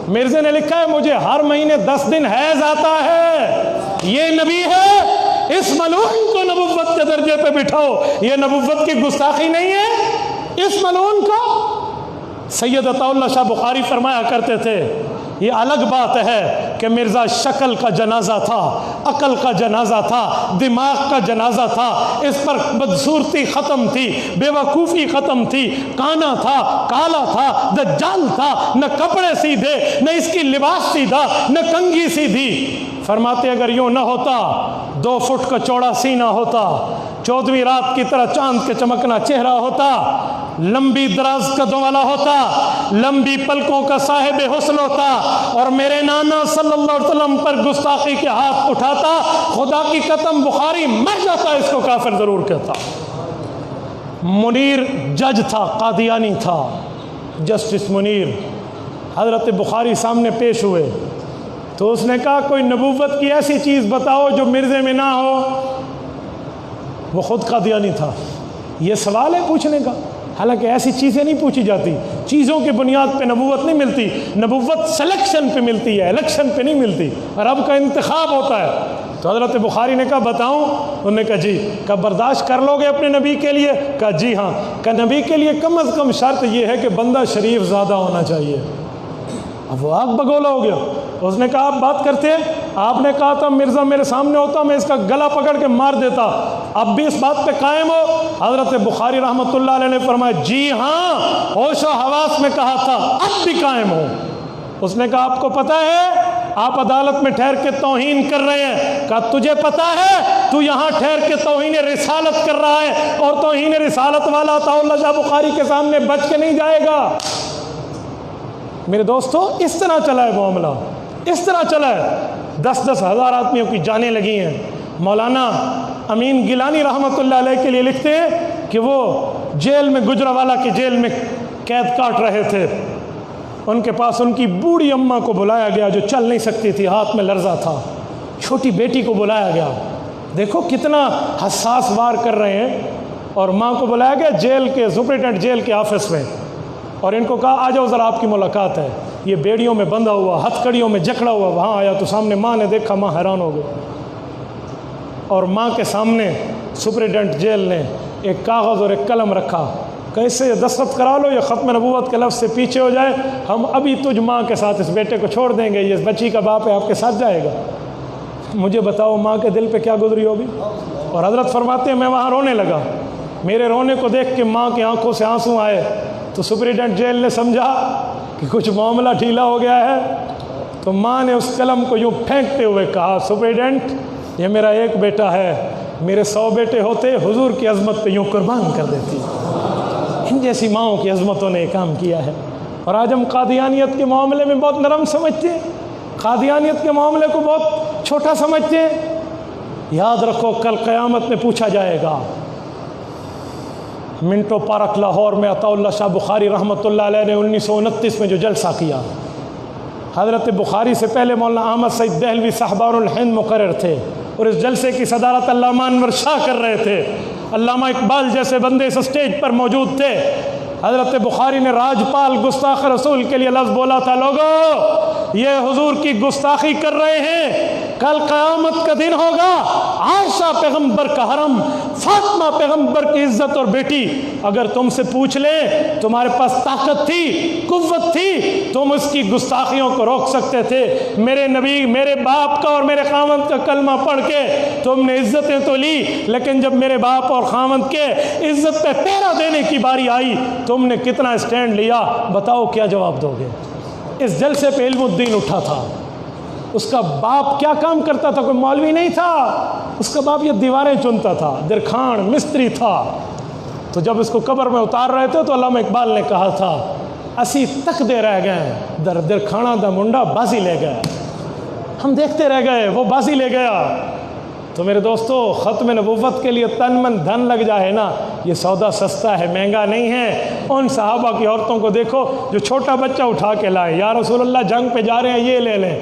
مرزے نے لکھا ہے مجھے ہر مہینے 10 دن حیض آتا ہے، یہ نبی ہے، اس ملعون کو نبوت کے درجے پہ بٹھاؤ، یہ نبوت کی گستاخی نہیں ہے؟ اس ملعون کو سید عطا اللہ شاہ بخاری فرمایا کرتے تھے یہ الگ بات ہے کہ مرزا شکل کا جنازہ تھا، عقل کا جنازہ تھا، دماغ کا جنازہ تھا، اس پر بدصورتی ختم تھی، بے وقوفی ختم تھی، کانا تھا، کالا تھا، دجال تھا، نہ کپڑے سیدھے، نہ اس کی لباس سیدھا، نہ کنگھی سیدھی۔ فرماتے اگر یوں نہ ہوتا، 2 فٹ کا چوڑا سینہ ہوتا، 14ویں رات کی طرح چاند کے چمکنا چہرہ ہوتا، لمبی دراز قدوں والا ہوتا، لمبی پلکوں کا صاحب حسن ہوتا، اور میرے نانا صلی اللہ علیہ وسلم پر گستاخی کے ہاتھ اٹھاتا، خدا کی قسم بخاری مر جاتا، اس کو کافر ضرور کہتا۔ منیر جج تھا، قادیانی تھا، جسٹس منیر حضرت بخاری سامنے پیش ہوئے تو اس نے کہا کوئی نبوت کی ایسی چیز بتاؤ جو مرزے میں نہ ہو۔ وہ خود قادیانی تھا۔ یہ سوال ہے پوچھنے کا، حالانکہ ایسی چیزیں نہیں پوچھی جاتی، چیزوں کی بنیاد پہ نبوت نہیں ملتی، نبوت سلیکشن پہ ملتی ہے، الیکشن پہ نہیں ملتی، رب کا انتخاب ہوتا ہے۔ تو حضرت بخاری نے کہا بتاؤں؟ انہوں نے کہا جی۔ کہا برداشت کر لو گے اپنے نبی کے لیے؟ کہا جی ہاں۔ کہا نبی کے لیے کم از کم شرط یہ ہے کہ بندہ شریف زیادہ ہونا چاہیے۔ اب وہ آگ بگولا ہو گیا۔ اس نے کہا آپ بات کرتے ہیں، آپ نے کہا تھا مرزا میرے سامنے ہوتا میں اس کا گلا پکڑ کے مار دیتا، اب بھی اس بات پہ قائم ہو؟ حضرت بخاری رحمۃ اللہ علیہ نے فرمایا جی ہاں، ہوش و حواس میں کہا تھا، اب بھی قائم ہو۔ اس نے کہا آپ کو پتہ ہے آپ عدالت میں ٹھہر کے توہین کر رہے ہیں؟ کہا تجھے پتہ ہے تو یہاں ٹھہر کے توہین رسالت کر رہا ہے، اور توہین رسالت والا عطا اللہ شاہ بخاری کے سامنے بچ کے نہیں جائے گا۔ میرے دوستو اس طرح چلا ہے معاملہ، اس طرح چلا ہے۔ 10-10 ہزار آدمیوں کی جانیں لگی ہیں۔ مولانا امین گیلانی رحمۃ اللہ علیہ کے لیے لکھتے ہیں کہ وہ جیل میں، گجرانوالہ کی جیل میں قید کاٹ رہے تھے، ان کے پاس ان کی بوڑھی اماں کو بلایا گیا جو چل نہیں سکتی تھی، ہاتھ میں لرزہ تھا، چھوٹی بیٹی کو بلایا گیا، دیکھو کتنا حساس وار کر رہے ہیں، اور ماں کو بلایا گیا جیل کے سپرنٹینڈنٹ جیل کے آفس میں، اور ان کو کہا آ جاؤ ذرا آپ کی ملاقات ہے۔ یہ بیڑیوں میں بندھا ہوا، ہتھ کڑیوں میں جکڑا ہوا وہاں آیا تو سامنے ماں نے دیکھا، ماں حیران ہو گئی، اور ماں کے سامنے سپرنٹینڈنٹ جیل نے ایک کاغذ اور ایک قلم رکھا، کیسے یہ دستخط کرا لو، یہ ختم نبوت کے لفظ سے پیچھے ہو جائے، ہم ابھی تجھ ماں کے ساتھ اس بیٹے کو چھوڑ دیں گے، یہ بچی کا باپ ہے آپ کے ساتھ جائے گا۔ مجھے بتاؤ ماں کے دل پہ کیا گزری ہوگی؟ اور حضرت فرماتے ہیں میں وہاں رونے لگا، میرے رونے کو دیکھ کے ماں کی آنکھوں سے آنسو آئے، تو سپرنٹینڈنٹ جیل نے سمجھا کہ کچھ معاملہ ڈھیلا ہو گیا ہے، تو ماں نے اس قلم کو یوں پھینکتے ہوئے کہا سپرنٹینڈنٹ یہ میرا ایک بیٹا ہے، میرے 100 بیٹے ہوتے حضور کی عظمت پہ یوں قربان کر دیتی۔ ان جیسی ماؤں کی عظمتوں نے یہ کام کیا ہے۔ اور آج ہم قادیانیت کے معاملے میں بہت نرم سمجھتے ہیں، قادیانیت کے معاملے کو بہت چھوٹا سمجھتے ہیں۔ یاد رکھو کل قیامت میں پوچھا جائے گا۔ منٹو پارک لاہور میں عطا اللہ شاہ بخاری رحمۃ اللہ علیہ نے 1929 میں جو جلسہ کیا، حضرت بخاری سے پہلے مولانا احمد سعید دہلوی صاحبان الہند مقرر تھے، اور اس جلسے کی صدارت علامہ انور شاہ کر رہے تھے۔ علامہ اقبال جیسے بندے اس اسٹیج پر موجود تھے۔ حضرت بخاری نے راجپال گستاخ رسول کے لیے لفظ بولا تھا، لوگو یہ حضور کی گستاخی کر رہے ہیں، کل قیامت کا دن ہوگا، عائشہ پیغمبر کا حرم، فاطمہ پیغمبر کی عزت اور بیٹی اگر تم سے پوچھ لیں تمہارے پاس طاقت تھی، قوت تھی، تم اس کی گستاخیوں کو روک سکتے تھے۔ میرے نبی، میرے باپ کا اور میرے خاوند کا کلمہ پڑھ کے تم نے عزتیں تو لی، لیکن جب میرے باپ اور خاوند کے عزت پہ پہرا دینے کی باری آئی تم نے کتنا اسٹینڈ لیا؟ بتاؤ کیا جواب دو گے؟ اس جلسے پہ علم الدین اٹھا تھا۔ اس کا باپ کیا کام کرتا تھا؟ کوئی مولوی نہیں تھا، اس کا باپ یہ دیواریں چنتا تھا، درخان مستری تھا۔ تو جب اس کو قبر میں اتار رہے تھے تو علامہ اقبال نے کہا تھا، اسی تک دے رہ گئے در درخانہ دا منڈا بازی لے گئے، ہم دیکھتے رہ گئے وہ بازی لے گیا۔ تو میرے دوستو ختم نبوت کے لیے تن من دھن لگ جائے نا، یہ سودا سستا ہے، مہنگا نہیں ہے۔ ان صحابہ کی عورتوں کو دیکھو جو چھوٹا بچہ اٹھا کے لائے، یا رسول اللہ جنگ پہ جا رہے ہیں یہ لے لیں۔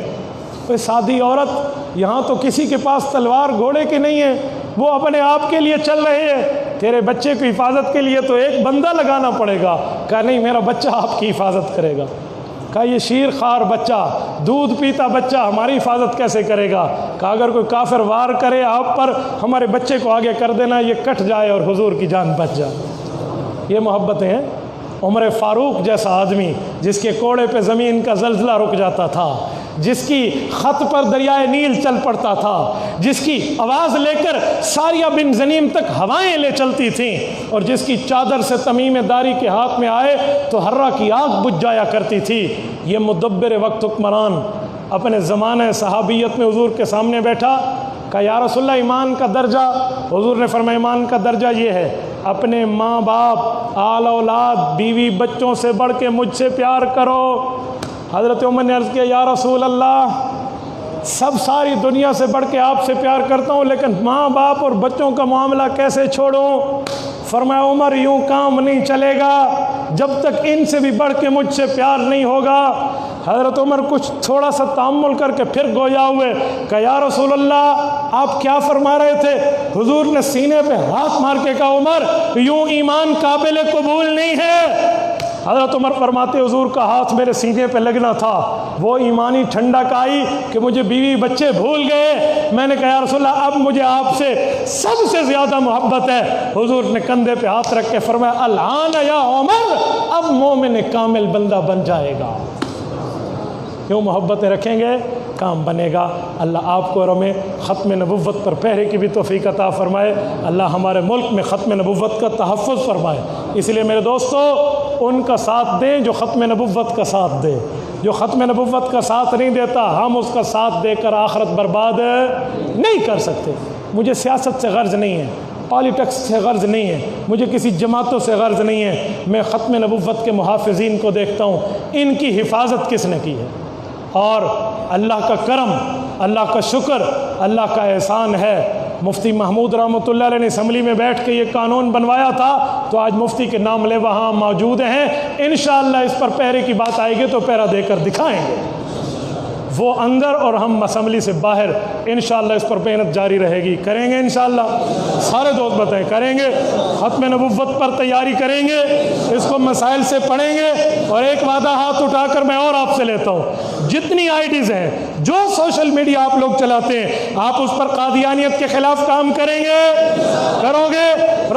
کوئی سادی عورت، یہاں تو کسی کے پاس تلوار گھوڑے کی نہیں ہے، وہ اپنے آپ کے لیے چل رہے ہیں، تیرے بچے کی حفاظت کے لیے تو ایک بندہ لگانا پڑے گا۔ کہا نہیں، میرا بچہ آپ کی حفاظت کرے گا۔ کہا یہ شیر خوار بچہ، دودھ پیتا بچہ ہماری حفاظت کیسے کرے گا؟ کہا اگر کوئی کافر وار کرے آپ پر، ہمارے بچے کو آگے کر دینا، یہ کٹ جائے اور حضور کی جان بچ جائے۔ یہ محبتیں ہیں۔ عمر فاروق جیسا آدمی جس کے کوڑے پہ زمین کا زلزلہ رک جاتا تھا، جس کی خط پر دریائے نیل چل پڑتا تھا، جس کی آواز لے کر ساریہ بن زنیم تک ہوائیں لے چلتی تھیں، اور جس کی چادر سے تمیم داری کے ہاتھ میں آئے تو ہررا کی آگ بجھ جایا کرتی تھی، یہ مدبر وقت حکمران اپنے زمانہ صحابیت میں حضور کے سامنے بیٹھا۔ کہا یا رسول اللہ ایمان کا درجہ؟ حضور نے فرمایا ایمان کا درجہ یہ ہے، اپنے ماں باپ، آل اولاد، بیوی بچوں سے بڑھ کے مجھ سے پیار کرو۔ حضرت عمر نے عرض کیا یا رسول اللہ ساری دنیا سے بڑھ کے آپ سے پیار کرتا ہوں، لیکن ماں باپ اور بچوں کا معاملہ کیسے چھوڑوں؟ فرمایا عمر یوں کام نہیں چلے گا جب تک ان سے بھی بڑھ کے مجھ سے پیار نہیں ہوگا۔ حضرت عمر کچھ تھوڑا سا تأمل کر کے پھر گویا ہوئے کہ یا رسول اللہ آپ کیا فرما رہے تھے؟ حضور نے سینے پہ ہاتھ مار کے کہا عمر یوں ایمان قابل قبول نہیں ہے۔ حضرت عمر فرماتے حضور کا ہاتھ میرے سینے پہ لگنا تھا، وہ ایمانی ٹھنڈک آئی کہ مجھے بیوی بچے بھول گئے۔ میں نے کہا یا رسول اللہ اب مجھے آپ سے سب سے زیادہ محبت ہے۔ حضور نے کندھے پہ ہاتھ رکھ کے فرمایا الآن یا عمر، اب مومن کامل بندہ بن جائے گا۔ کیوں محبتیں رکھیں گے کام بنے گا۔ اللہ آپ کو اور ہمیں ختم نبوت پر پہرے کی بھی توفیق عطا فرمائے۔ اللہ ہمارے ملک میں ختم نبوت کا تحفظ فرمائے۔ اس لیے میرے دوستو ان کا ساتھ دیں جو ختم نبوت کا ساتھ دے، جو ختم نبوت کا ساتھ نہیں دیتا ہم اس کا ساتھ دے کر آخرت برباد نہیں کر سکتے۔ مجھے سیاست سے غرض نہیں ہے، پالیٹکس سے غرض نہیں ہے، مجھے کسی جماعتوں سے غرض نہیں ہے، میں ختم نبوت کے محافظین کو دیکھتا ہوں، ان کی حفاظت کس نے کی ہے۔ اور اللہ کا کرم، اللہ کا شکر، اللہ کا احسان ہے، مفتی محمود رحمۃ اللہ علیہ نے اسمبلی میں بیٹھ کے یہ قانون بنوایا تھا تو آج مفتی کے نام لے وہاں موجود ہیں۔ انشاءاللہ اس پر پہرے کی بات آئے گی تو پہرا دے کر دکھائیں گے، وہ اندر اور ہم اسمبلی سے باہر۔ انشاءاللہ اس پر محنت جاری رہے گی، کریں گے انشاءاللہ، سارے دوست بتائیں کریں گے، ختم نبوت پر تیاری کریں گے، اس کو مسائل سے پڑھیں گے۔ اور ایک وعدہ ہاتھ اٹھا کر میں اور آپ سے لیتا ہوں، جتنی آئیڈیز ہیں، جو سوشل میڈیا آپ لوگ چلاتے ہیں، آپ اس پر قادیانیت کے خلاف کام کریں گے، کرو گے،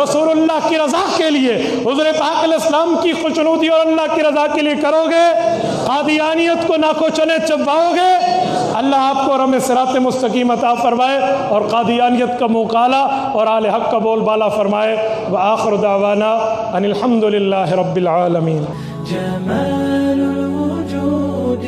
رسول اللہ کی رضا کے لیے، حضور پاک علیہ السلام کی خوشنودی اور اللہ کی رضا کے لیے کرو گے، قادیانیت کو ناکو چنے چباؤ گے، اللہ آپ کو اور ہمیں صراط مستقیم عطا فرمائے اور قادیانیت کا منہ کالا اور اہل حق کا بول بالا فرمائے۔ وآخر دعوانا ان الحمد للہ رب العالمین۔ جمال الوجود